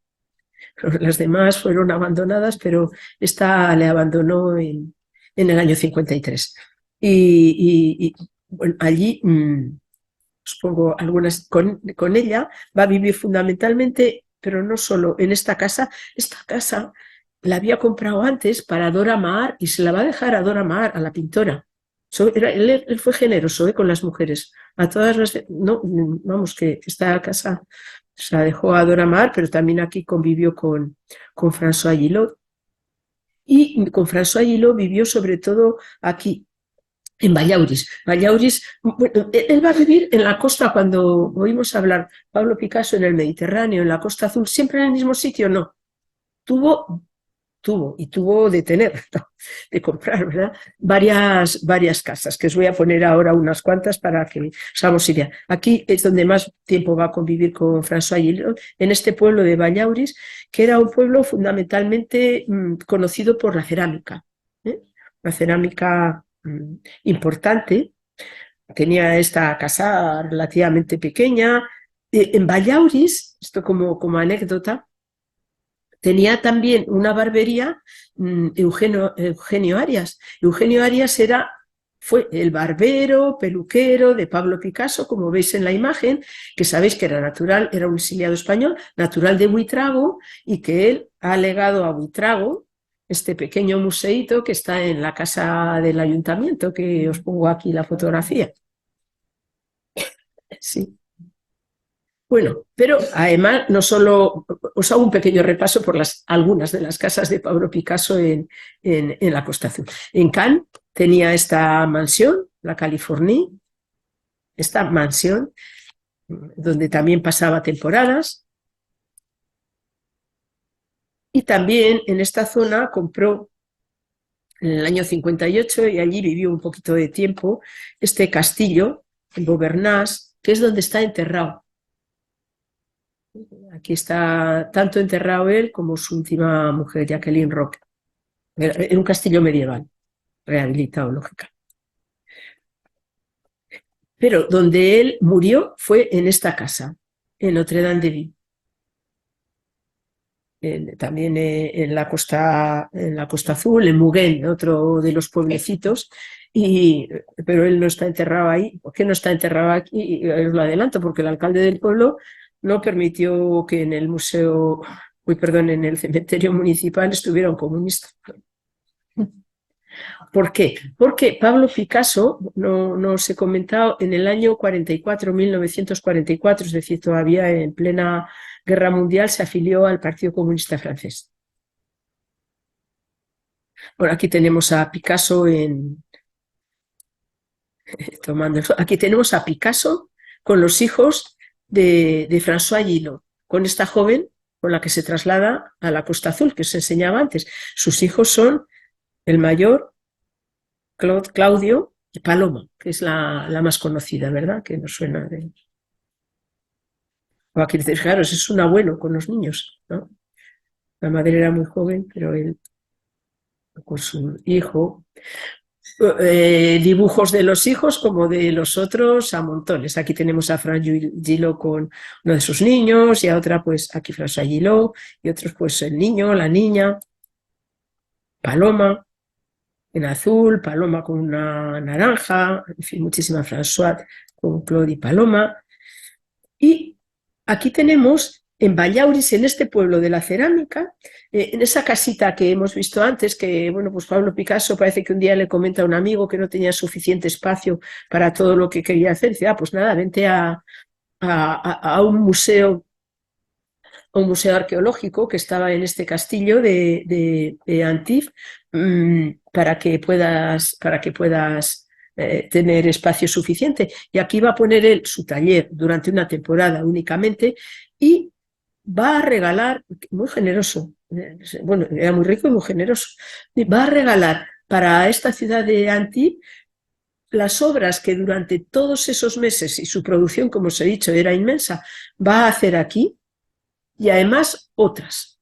Las demás fueron abandonadas, pero esta le abandonó en el año 53. Y bueno, allí os pongo algunas, con ella va a vivir fundamentalmente, pero no solo en esta casa la había comprado antes para Dora Maar y se la va a dejar a Dora Maar, a la pintora. Él fue generoso con las mujeres. A todas las... No, vamos, que esta casa se la dejó a Dora Maar, pero también aquí convivió con Françoise Gillot. Y con Françoise Gillot vivió sobre todo aquí, en Vallauris. Vallauris, bueno, él va a vivir en la costa. Cuando oímos hablar Pablo Picasso en el Mediterráneo, en la Costa Azul, siempre en el mismo sitio, no. Tuvo de tener, de comprar, ¿verdad? Varias casas, que os voy a poner ahora unas cuantas para que os hagamos idea. Aquí es donde más tiempo va a convivir con Françoise Gillot, en este pueblo de Vallauris, que era un pueblo fundamentalmente conocido por la cerámica, una cerámica importante. Tenía esta casa relativamente pequeña. En Vallauris, esto como anécdota, tenía también una barbería Eugenio Arias. Eugenio Arias fue el barbero, peluquero de Pablo Picasso, como veis en la imagen, que sabéis que era natural, era un exiliado español, natural de Buitrago, y que él ha legado a Buitrago este pequeño museíto que está en la casa del ayuntamiento, que os pongo aquí la fotografía. Sí. Bueno, pero además no solo os hago un pequeño repaso por algunas de las casas de Pablo Picasso en la Costa Azul. En Cannes tenía esta mansión, la Californie, esta mansión donde también pasaba temporadas, y también en esta zona compró en el año 58, y allí vivió un poquito de tiempo, este castillo en Vaubernas, que es donde está enterrado. Aquí está tanto enterrado él como su última mujer, Jacqueline Roque. Era un castillo medieval, rehabilitado, lógica. Pero donde él murió fue en esta casa, en Notre-Dame-de-Vie. También en la Costa Azul, en Muguén, otro de los pueblecitos, pero él no está enterrado ahí. ¿Por qué no está enterrado aquí? Os lo adelanto, porque el alcalde del pueblo no permitió que en el en el cementerio municipal estuviera un comunista. ¿Por qué? Porque Pablo Picasso, no os he comentado, en el año 1944, es decir, todavía en plena Guerra Mundial, se afilió al Partido Comunista Francés. Bueno, aquí tenemos a Picasso aquí tenemos a Picasso con los hijos de Françoise Gillot, con esta joven con la que se traslada a la Costa Azul, que os enseñaba antes. Sus hijos son el mayor, Claudio y Paloma, que es la más conocida, ¿verdad? Que nos suena de... O aquí dices, claro, ese es un abuelo con los niños, ¿no? La madre era muy joven, pero él con su hijo. Dibujos de los hijos como de los otros a montones. Aquí tenemos a Fran Giló con uno de sus niños y a otra pues aquí François Giló y otros pues el niño, la niña, Paloma en azul, Paloma con una naranja, en fin, muchísima François con Claude y Paloma. Y aquí tenemos en Vallauris, en este pueblo de la cerámica, en esa casita que hemos visto antes, que bueno, pues Pablo Picasso parece que un día le comenta a un amigo que no tenía suficiente espacio para todo lo que quería hacer. Dice, pues nada, vente a un museo arqueológico que estaba en este castillo de Antibes, para que puedas tener espacio suficiente. Y aquí va a poner él su taller durante una temporada únicamente y va a regalar, muy generoso, bueno, era muy rico y muy generoso, va a regalar para esta ciudad de Antibes las obras que durante todos esos meses, y su producción, como os he dicho, era inmensa, va a hacer aquí, y además otras.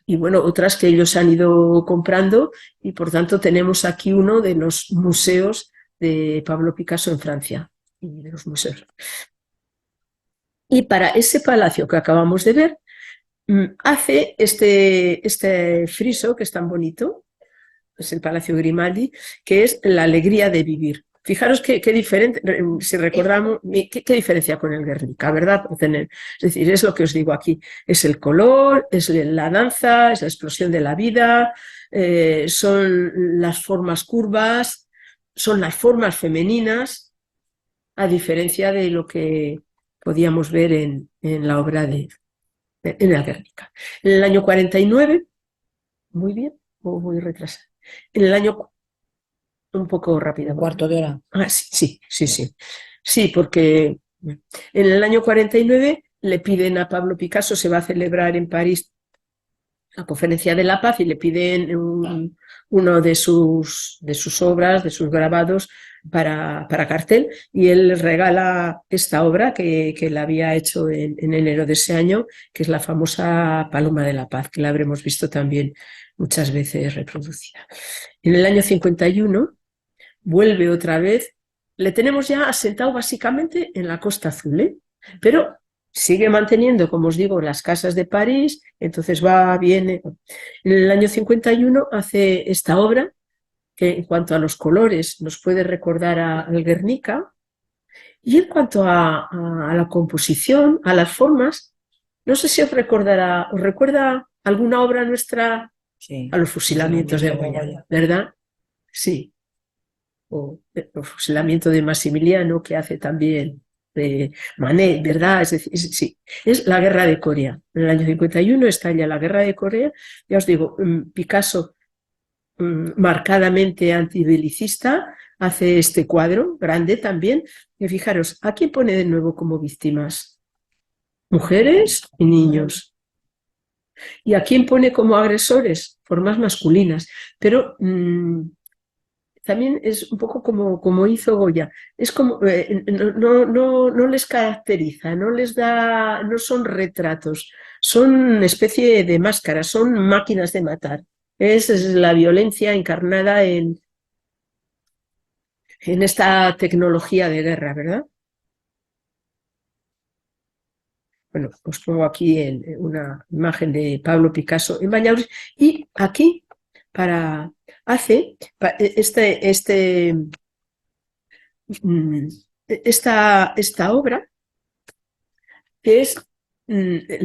Y bueno, otras que ellos han ido comprando, y por tanto tenemos aquí uno de los museos de Pablo Picasso en Francia, y de los museos. Y para ese palacio que acabamos de ver, hace este friso que es tan bonito, es el Palacio Grimaldi, que es la alegría de vivir. Fijaros qué diferente, si recordamos, qué diferencia con el Guernica, ¿verdad? Es decir, es lo que os digo aquí, es el color, es la danza, es la explosión de la vida, son las formas curvas, son las formas femeninas, a diferencia de lo que podíamos ver en la obra en el Guernica. En el año 49, muy bien, voy retrasada. En el año, un poco rápido. Un cuarto de hora. Sí. Sí, porque en el año 49 le piden a Pablo Picasso, se va a celebrar en París la Conferencia de la Paz y le piden uno de sus obras, de sus grabados para cartel, y él regala esta obra que la había hecho en enero de ese año, que es la famosa Paloma de la Paz, que la habremos visto también muchas veces reproducida. En el año 51 vuelve otra vez, le tenemos ya asentado básicamente en la Costa Azul, pero sigue manteniendo, como os digo, las casas de París, entonces va, viene. En el año 51 hace esta obra que en cuanto a los colores nos puede recordar al Guernica, y en cuanto a la composición, a las formas, no sé si os recuerda alguna obra nuestra, sí, a los fusilamientos de Goya, ¿verdad? Sí. O el fusilamiento de Maximiliano, que hace también de Manet, ¿verdad? Es decir, sí, es la guerra de Corea. En el año 51 estalla la guerra de Corea. Ya os digo, Picasso, marcadamente antibelicista, hace este cuadro grande también. Y fijaros, ¿a quién pone de nuevo como víctimas? Mujeres y niños. ¿Y a quién pone como agresores? Formas masculinas. Pero también es un poco como hizo Goya. Es como, no les caracteriza, no son retratos, son una especie de máscaras, son máquinas de matar. Es la violencia encarnada en esta tecnología de guerra, ¿verdad? Bueno, os pongo aquí una imagen de Pablo Picasso en Vallauris, y aquí hace esta obra, que es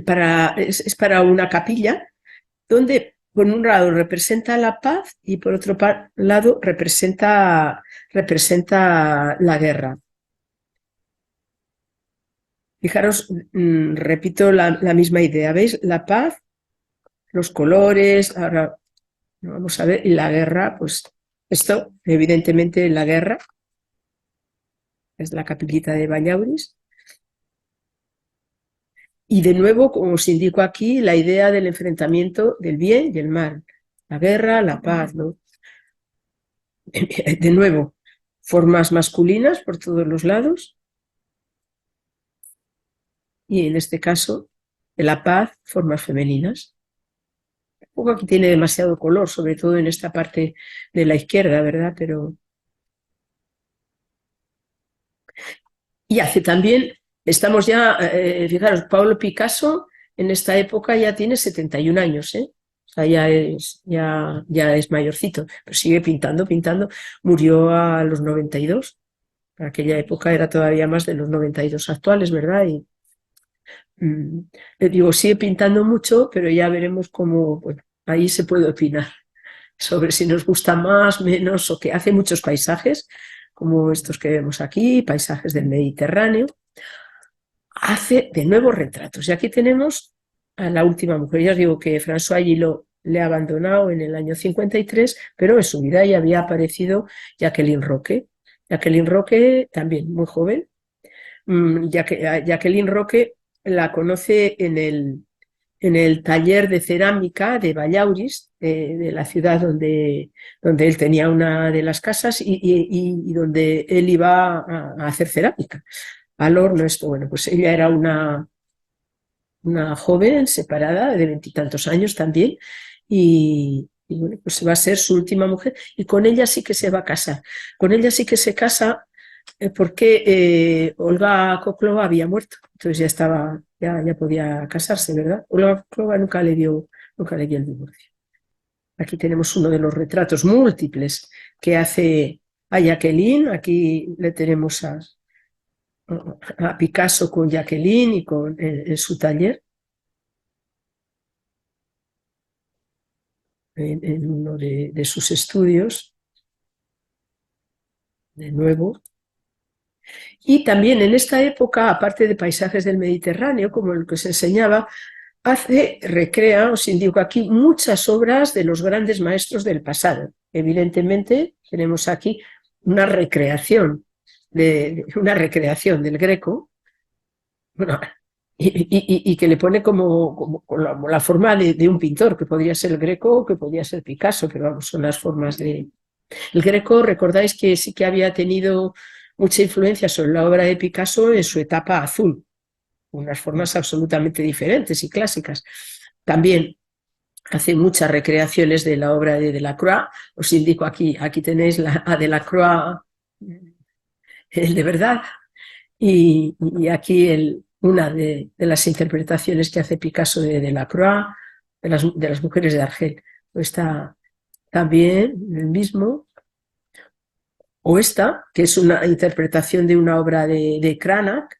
para una capilla, donde por un lado representa la paz y por otro lado representa la guerra. Fijaros, repito la misma idea, ¿veis? La paz, los colores, ahora vamos a ver, y la guerra, pues esto, evidentemente la guerra, es la capillita de Vallauris. Y de nuevo, como os indico aquí, la idea del enfrentamiento del bien y el mal, la guerra, la paz, ¿no? De nuevo, formas masculinas por todos los lados. Y en este caso, de la paz, formas femeninas. Tampoco aquí tiene demasiado color, sobre todo en esta parte de la izquierda, ¿verdad? Pero... Y hace también, estamos ya, fijaros, Pablo Picasso en esta época ya tiene 71 años, ¿eh? O sea, ya es mayorcito, pero sigue pintando, pintando. Murió a los 92. En aquella época era todavía más de los 92 actuales, ¿verdad? Y le digo, sigue pintando mucho, pero ya veremos cómo, bueno, ahí se puede opinar sobre si nos gusta más, menos, o que hace muchos paisajes, como estos que vemos aquí, paisajes del Mediterráneo. Hace de nuevo retratos. Y aquí tenemos a la última mujer. Ya os digo que François Gillot le ha abandonado en el año 53, pero en su vida ya había aparecido Jacqueline Roque. Jacqueline Roque, también muy joven. Jacqueline Roque la conoce en el taller de cerámica de Vallauris, de la ciudad donde él tenía una de las casas y donde él iba a hacer cerámica. Al horno, esto, bueno, pues ella era una joven separada de 20 años también y bueno, pues va a ser su última mujer y con ella sí que se va a casar. Con ella sí que se casa porque Olga Koklova había muerto, entonces ya estaba, ya podía casarse, ¿verdad? Olga Koklova nunca le dio el divorcio. Aquí tenemos uno de los retratos múltiples que hace a Jacqueline. Aquí le tenemos a Picasso con Jacqueline y en su taller, en uno de sus estudios, de nuevo. Y también en esta época, aparte de paisajes del Mediterráneo, como el que se enseñaba, recrea, os indico aquí, muchas obras de los grandes maestros del pasado. Evidentemente, tenemos aquí una recreación del Greco, bueno, y que le pone como la forma de un pintor, que podría ser el Greco o que podría ser Picasso, pero vamos, son las formas de... El Greco, recordáis que sí que había tenido mucha influencia sobre la obra de Picasso en su etapa azul, unas formas absolutamente diferentes y clásicas. También hace muchas recreaciones de la obra de Delacroix. Os indico aquí tenéis a Delacroix, el de verdad, y aquí una de las interpretaciones que hace Picasso de Delacroix, de las mujeres de Argel. Está también el mismo. O esta, que es una interpretación de una obra de Cranach.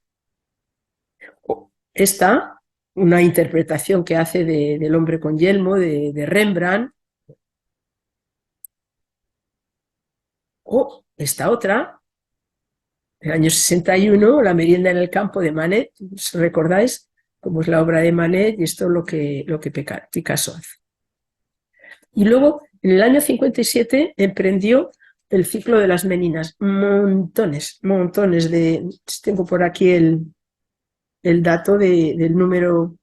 O esta, una interpretación que hace del hombre con yelmo, de Rembrandt. O esta otra, del año 61, La merienda en el campo de Manet. ¿Os recordáis cómo es la obra de Manet? Y esto es lo que Picasso hace. Y luego, en el año 57, emprendió el ciclo de las Meninas. Montones de... Tengo por aquí el dato del número...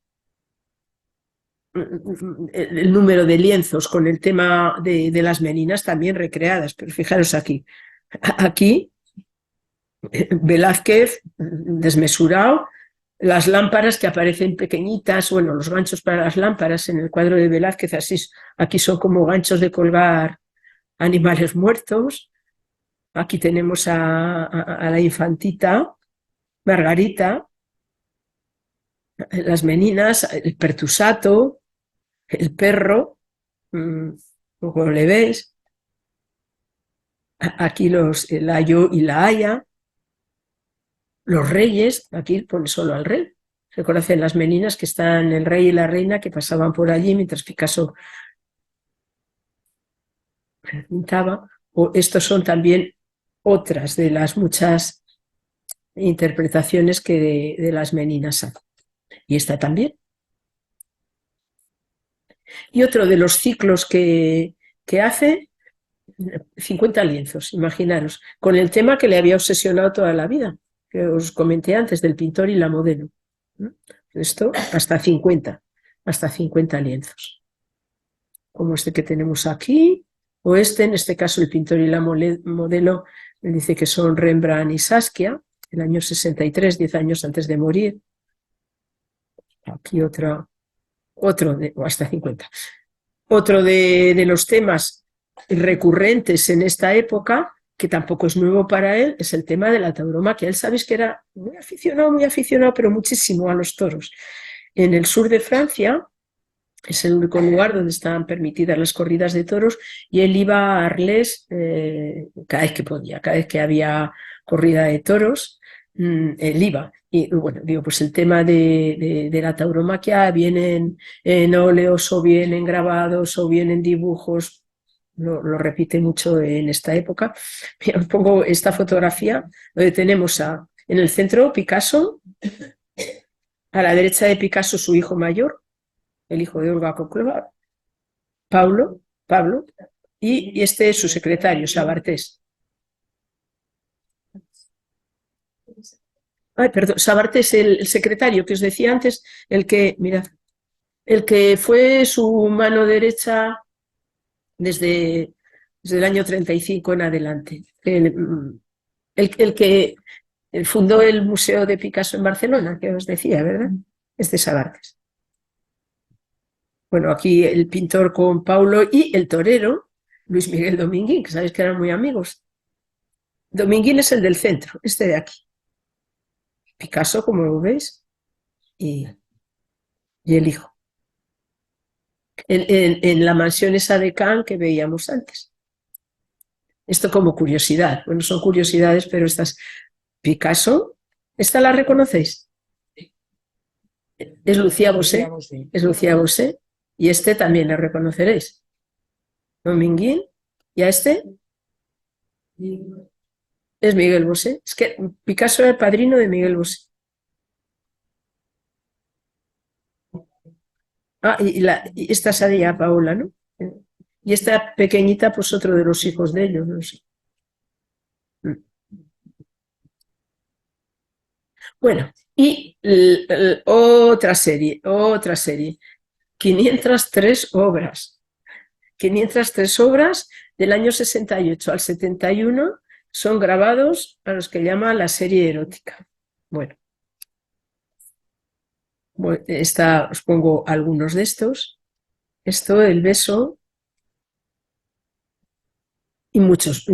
el número de lienzos con el tema de las Meninas también recreadas. Pero fijaros aquí. Aquí, Velázquez, desmesurado, las lámparas que aparecen pequeñitas, bueno, los ganchos para las lámparas en el cuadro de Velázquez, así, aquí son como ganchos de colgar animales muertos. Aquí tenemos a la infantita, Margarita, las meninas, el pertusato, el perro, como le veis. Aquí el ayo y la haya. Los reyes, aquí pone solo al rey. Se conocen las meninas que están el rey y la reina que pasaban por allí mientras Picasso pintaba. O estos son también otras de las muchas interpretaciones que de las meninas hay. Y esta también. Y otro de los ciclos que hace, 50 lienzos, imaginaros, con el tema que le había obsesionado toda la vida, que os comenté antes, del pintor y la modelo. Esto hasta 50 lienzos. Como este que tenemos aquí, o en este caso el pintor y la modelo, él dice que son Rembrandt y Saskia, el año 63, 10 años antes de morir. Aquí otro o hasta 50. Otro de los temas recurrentes en esta época, que tampoco es nuevo para él, es el tema de la tauromaquia. Él sabéis que era muy aficionado, pero muchísimo a los toros. En el sur de Francia es el único lugar donde están permitidas las corridas de toros, y él iba a Arles cada vez que podía, cada vez que había corrida de toros, él iba. Y bueno, digo, pues el tema de la tauromaquia viene en óleos, o bien en grabados, o bien en dibujos, lo repite mucho en esta época. Mira, os pongo esta fotografía donde tenemos en el centro Picasso, a la derecha de Picasso su hijo mayor, el hijo de Olga Koklova, Pablo, y este es su secretario, Sabartés. Ay, perdón, Sabartés, el secretario que os decía antes, el que fue su mano derecha desde el año 35 en adelante. El que fundó el Museo de Picasso en Barcelona, que os decía, ¿verdad? Es de Sabartés. Bueno, aquí el pintor con Paulo y el torero, Luis Miguel Dominguín, que sabéis que eran muy amigos. Dominguín es el del centro, este de aquí. Picasso, como lo veis, y el hijo. En la mansión esa de Cannes que veíamos antes. Esto como curiosidad. Bueno, son curiosidades, pero estas... Picasso, ¿esta la reconocéis? Es Lucía Bosé. Es Lucía Bosé. Y este también lo reconoceréis. Dominguín. ¿Y a este? Es Miguel Bosé. Es que Picasso era el padrino de Miguel Bosé. Y esta Sadia Paola, ¿no? Y esta pequeñita, pues otro de los hijos de ellos, no sé. Bueno, y otra serie. 503 obras. 503 obras del año 68 al 71 son grabados a los que llama la serie erótica. Bueno, os pongo algunos de estos. Esto, El beso, y muchas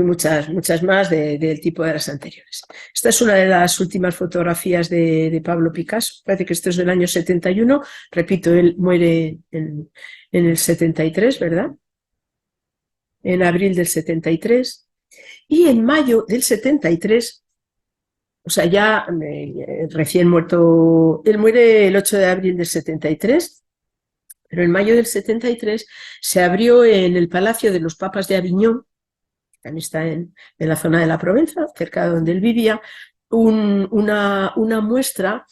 más del tipo de las anteriores. Esta es una de las últimas fotografías de Pablo Picasso. Parece que esto es del año 71. Repito, él muere en el 73, ¿verdad? En abril del 73. Y en mayo del 73, o sea, ya recién muerto, él muere el 8 de abril del 73, pero en mayo del 73 se abrió en el Palacio de los Papas de Aviñón, también está en la zona de la Provenza, cerca de donde él vivía, una muestra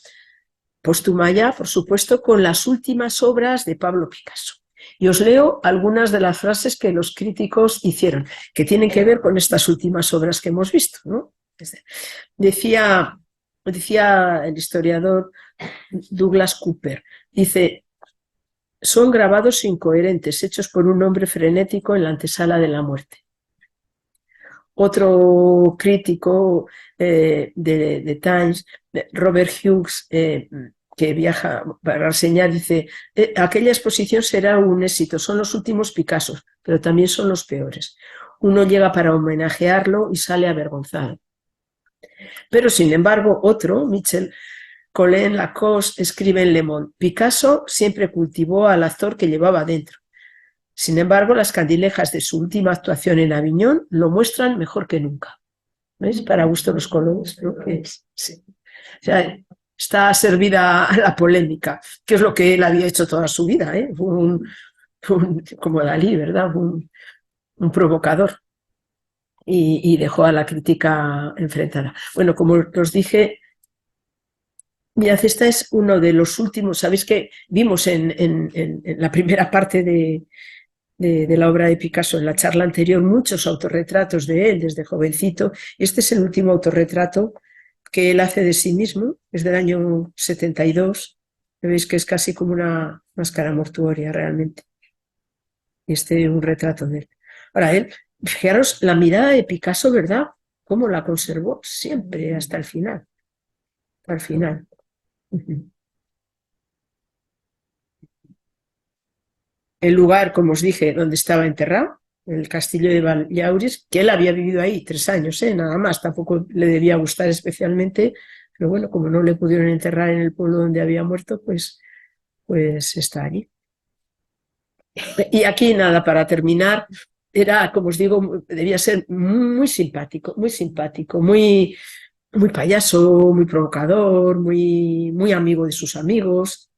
póstuma ya, por supuesto, con las últimas obras de Pablo Picasso. Y os leo algunas de las frases que los críticos hicieron, que tienen que ver con estas últimas obras que hemos visto, ¿no? Decía el historiador Douglas Cooper, dice: son grabados incoherentes, hechos por un hombre frenético en la antesala de la muerte. Otro crítico de Times, Robert Hughes, que viaja para reseñar, dice: aquella exposición será un éxito, son los últimos Picassos, pero también son los peores. Uno llega para homenajearlo y sale avergonzado. Pero sin embargo, otro, Michel Colin Lacoste, escribe en Le Monde: Picasso siempre cultivó al actor que llevaba dentro. Sin embargo, las candilejas de su última actuación en Aviñón lo muestran mejor que nunca. ¿Veis? Para gusto los colores, creo que es. Sí. O sea, está servida a la polémica, que es lo que él había hecho toda su vida, ¿eh? Como Dalí, ¿verdad? Un provocador. Y dejó a la crítica enfrentada. Bueno, como os dije, mirad, esta es uno de los últimos. Sabéis que vimos en la primera parte de la obra de Picasso, en la charla anterior, muchos autorretratos de él desde jovencito. Este es el último autorretrato que él hace de sí mismo, es del año 72. Veis que es casi como una máscara mortuoria realmente. Este es un retrato de él. Ahora, él, fijaros, la mirada de Picasso, ¿verdad? Cómo la conservó siempre hasta el final. Hasta el final. El lugar, como os dije, donde estaba enterrado, el castillo de Vallauris, que él había vivido ahí 3 años, nada más, tampoco le debía gustar especialmente, pero bueno, como no le pudieron enterrar en el pueblo donde había muerto, pues está allí. Y aquí nada, para terminar, era, como os digo, debía ser muy simpático, muy payaso, muy provocador, muy amigo de sus amigos.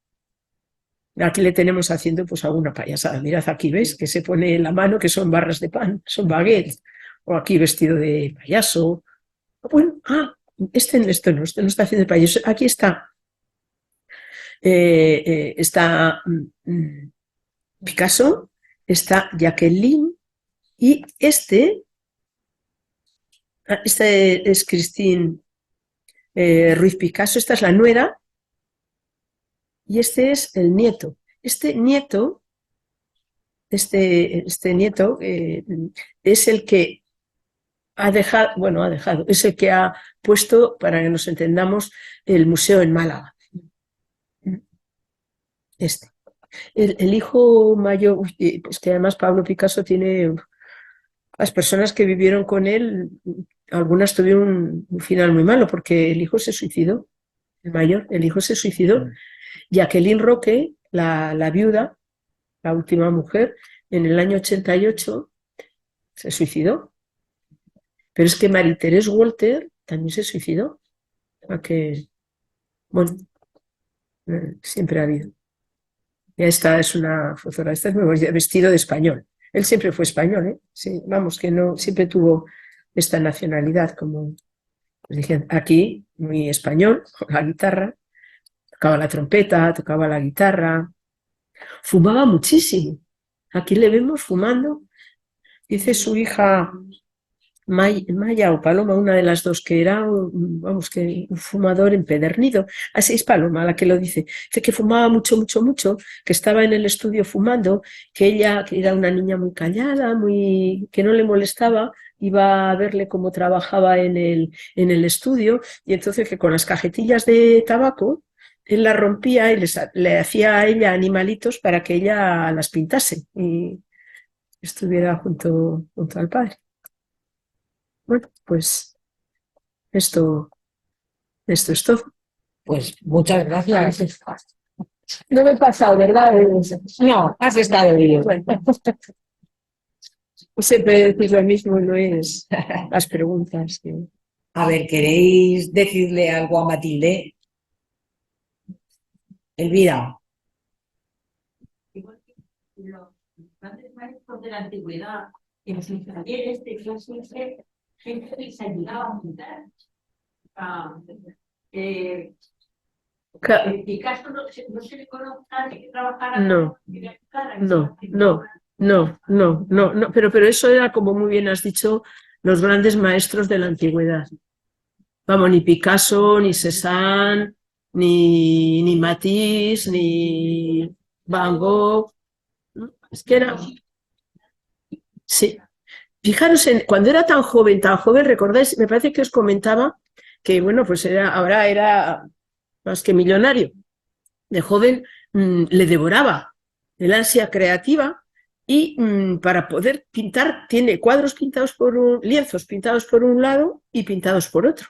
Aquí le tenemos haciendo pues alguna payasada. Mirad aquí, ¿veis? Que se pone en la mano que son barras de pan, son baguettes. O aquí vestido de payaso. Bueno, esto no está haciendo de payaso. Aquí está. Está Picasso, está Jacqueline y esta es Christine Ruiz Picasso, esta es la nuera y este es el nieto. Este nieto es el que es el que ha puesto, para que nos entendamos, el museo en Málaga. El hijo mayor, pues que además Pablo Picasso tiene, las personas que vivieron con él, algunas tuvieron un final muy malo, porque el hijo se suicidó, el mayor, el hijo se suicidó. Jacqueline Roque, la viuda, la última mujer, en el año 88 se suicidó. Pero es que Marie-Thérèse Walter también se suicidó. A que, bueno, siempre ha habido. Ya esta es una fotógrafa, esta es muy bonita, vestido de español. Él siempre fue español, ¿eh? Sí, vamos, que no, siempre tuvo esta nacionalidad, como pues dije, aquí, muy español, con la guitarra, tocaba la trompeta, tocaba la guitarra, fumaba muchísimo. Aquí le vemos fumando. Dice su hija Maya o Paloma, una de las dos, que era, vamos, que un fumador empedernido. Así es Paloma la que lo dice. Dice que fumaba mucho, mucho, mucho, que estaba en el estudio fumando, que ella, que era una niña muy callada, que no le molestaba, iba a verle cómo trabajaba en el estudio, y entonces que con las cajetillas de tabaco él las rompía y le hacía a ella animalitos para que ella las pintase y estuviera junto al padre. Bueno, pues esto es todo. Pues muchas gracias. No me he pasado, ¿verdad? No, has estado bien. Bueno, siempre decir lo mismo, no es las preguntas. A ver, ¿queréis decirle algo a Matilde? Elvira. Los grandes maestros de la antigüedad, en sus talleres de clase, gente les ayudaba a pintar. Picasso no se le conoce a nadie que trabajara. No, pero eso era, como muy bien has dicho, los grandes maestros de la antigüedad. Vamos, ni Picasso, ni Cézanne, ni Matisse, ni Van Gogh. Es que era... Sí. Fijaros, cuando era tan joven, recordáis, me parece que os comentaba que, bueno, pues ahora era más que millonario. De joven le devoraba el ansia creativa y para poder pintar tiene cuadros pintados lienzos pintados por un lado y pintados por otro.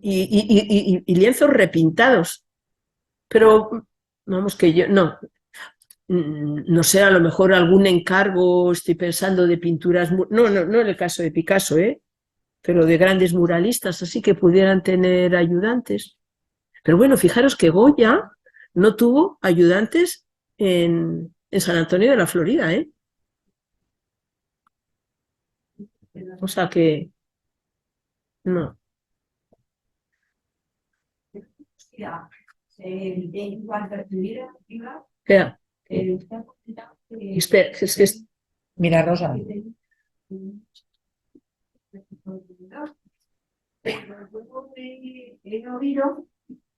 Y lienzos repintados. Pero vamos, que yo no sé, a lo mejor algún encargo, estoy pensando, de pinturas, no en el caso de Picasso, pero de grandes muralistas, así que pudieran tener ayudantes. Pero bueno, fijaros que Goya no tuvo ayudantes en San Antonio de la Florida, O sea que no. En cuanto a tu vida, Espera, es que Mira, Rosa. Luego he oído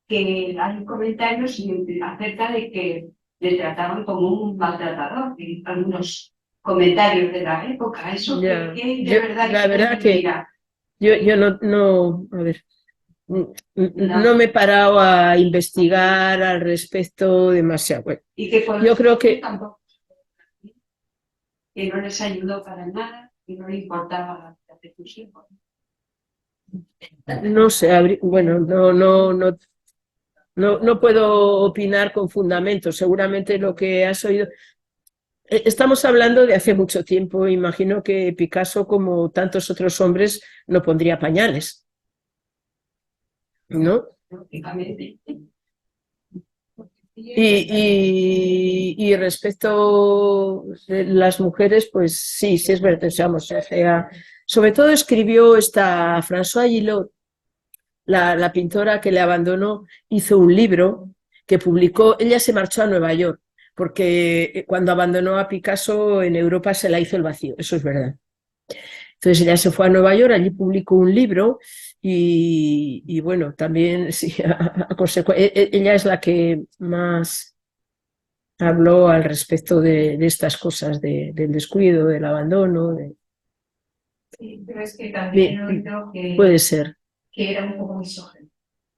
que hay comentarios acerca de que le trataban como un maltratador en algunos comentarios de la época. Eso Ya. que de Yo, verdad la verdad que mira, yo no, a ver, no me he parado a investigar al respecto demasiado. Bueno, y que con yo creo que tampoco, que no les ayudó para nada, que no le importaba la decisión. no sé, bueno, no puedo opinar con fundamento. Seguramente lo que has oído. Estamos hablando de hace mucho tiempo. Imagino que Picasso, como tantos otros hombres, no pondría pañales, ¿no? Lógicamente. Y respecto de las mujeres, pues sí, sí es verdad. O sea, sobre todo escribió esta Françoise Gillot, la pintora que le abandonó, hizo un libro que publicó. Ella se marchó a Nueva York porque cuando abandonó a Picasso en Europa se la hizo el vacío, eso es verdad. Entonces ella se fue a Nueva York, allí publicó un libro y bueno, también sí, ella es la que más habló al respecto de estas cosas, del descuido, del abandono. Sí, pero es que también he oído puede ser. Que era un poco misógino,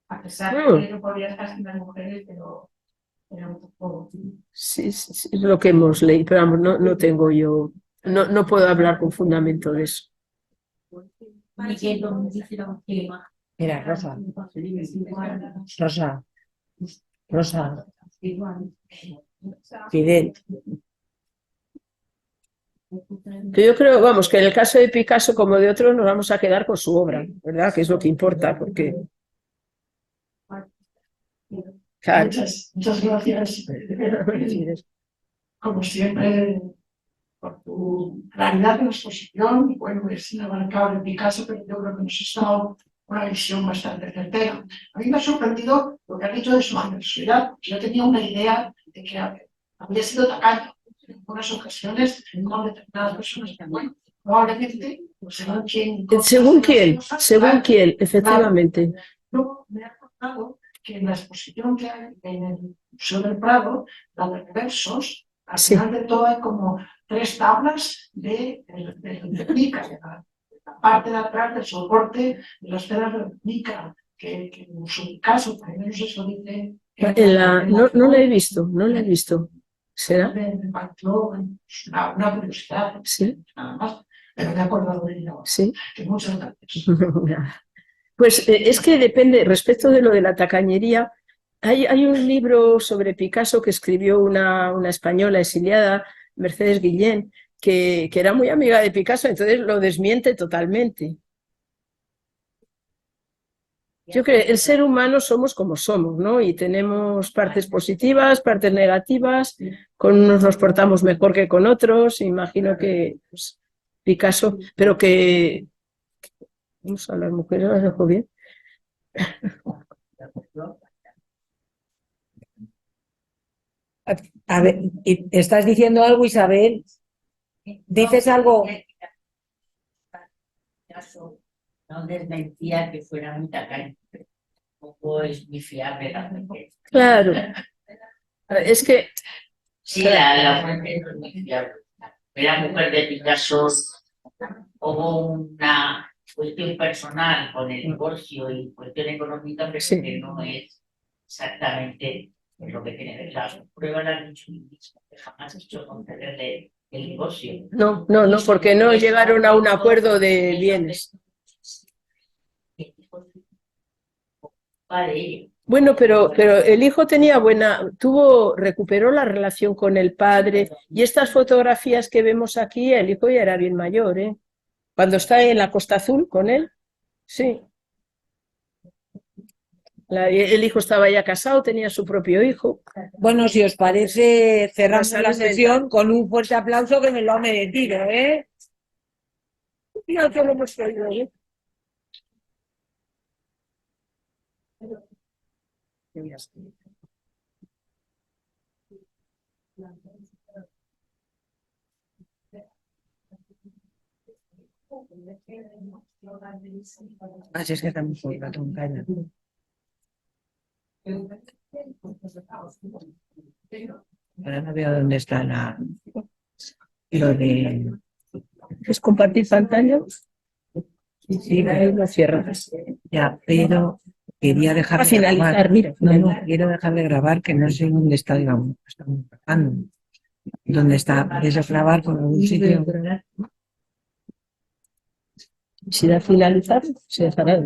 a pesar de que no podía estar sin las mujeres, pero era un poco... Sí, sí, es lo que hemos leído, pero vamos, no tengo yo, no puedo hablar con fundamento de eso. Mira, Rosa. Rosa. Fidel. Que yo creo, vamos, que en el caso de Picasso, como de otros, nos vamos a quedar con su obra, ¿verdad? Que es lo que importa, porque... Claro. Muchas gracias. Como siempre, por tu claridad de la exposición. Bueno, es inabarcable Picasso, pero yo creo que nos ha dado una visión bastante certera. A mí me ha sorprendido lo que has dicho de su generosidad. Yo tenía una idea de que había sido tacaño en algunas ocasiones con determinadas personas, pero bueno, probablemente, pues, según quién, efectivamente. Luego me ha contado que en la exposición que hay en el Museo del Prado, la de reversos, al final de todo hay como 3 tablas de Guernica, la parte de atrás del soporte de las telas de Guernica, que en su caso, por lo menos eso dice. No la he visto, no la he visto. ¿Será? Me pareció una curiosidad, sí. Nada más, pero me he acordado de ella. Sí. Que muchas gracias. Pues es que depende, respecto de lo de la tacañería, hay un libro sobre Picasso que escribió una española exiliada, Mercedes Guillén, que era muy amiga de Picasso, entonces lo desmiente totalmente. Yo creo que el ser humano somos como somos, ¿no? Y tenemos partes positivas, partes negativas, con unos nos portamos mejor que con otros, imagino que pues, Picasso, pero que a las mujeres las dejo bien. A ver, ¿estás diciendo algo, Isabel? ¿Dices algo? No desmentía que fuera muy tacaño, tampoco es muy fiable también. Claro. Es que... Sí, la fuente no es muy fiable. La mujer de Picasso hubo una cuestión personal con el divorcio y cuestión económica, pero sí, que no es exactamente lo que tiene que ver. Las pruebas la han dicho mismo, que jamás ha hecho concederle el divorcio. No, porque no llegaron a un acuerdo de bienes. Bueno, pero el hijo tenía recuperó la relación con el padre, y estas fotografías que vemos aquí, el hijo ya era bien mayor, ¿eh? Cuando está en la Costa Azul con él, sí. El hijo estaba ya casado, tenía su propio hijo. Bueno, si os parece, cerramos la sesión con un fuerte aplauso que me lo ha merecido, ¿eh? No te lo hemos traído, ¿eh? Así es que estamos por la toncaña. Ahora no veo dónde está la... lo de... ¿Es compartir pantalla? Sí, Ahí lo cierras. ya, pero quería dejar A de finalizar, grabar. mira. No, quiero dejar de grabar, que no sé dónde está, digamos, estamos grabando. ¿Dónde está? ¿Puedes grabar por algún sitio? Si da finalizar, se dejará.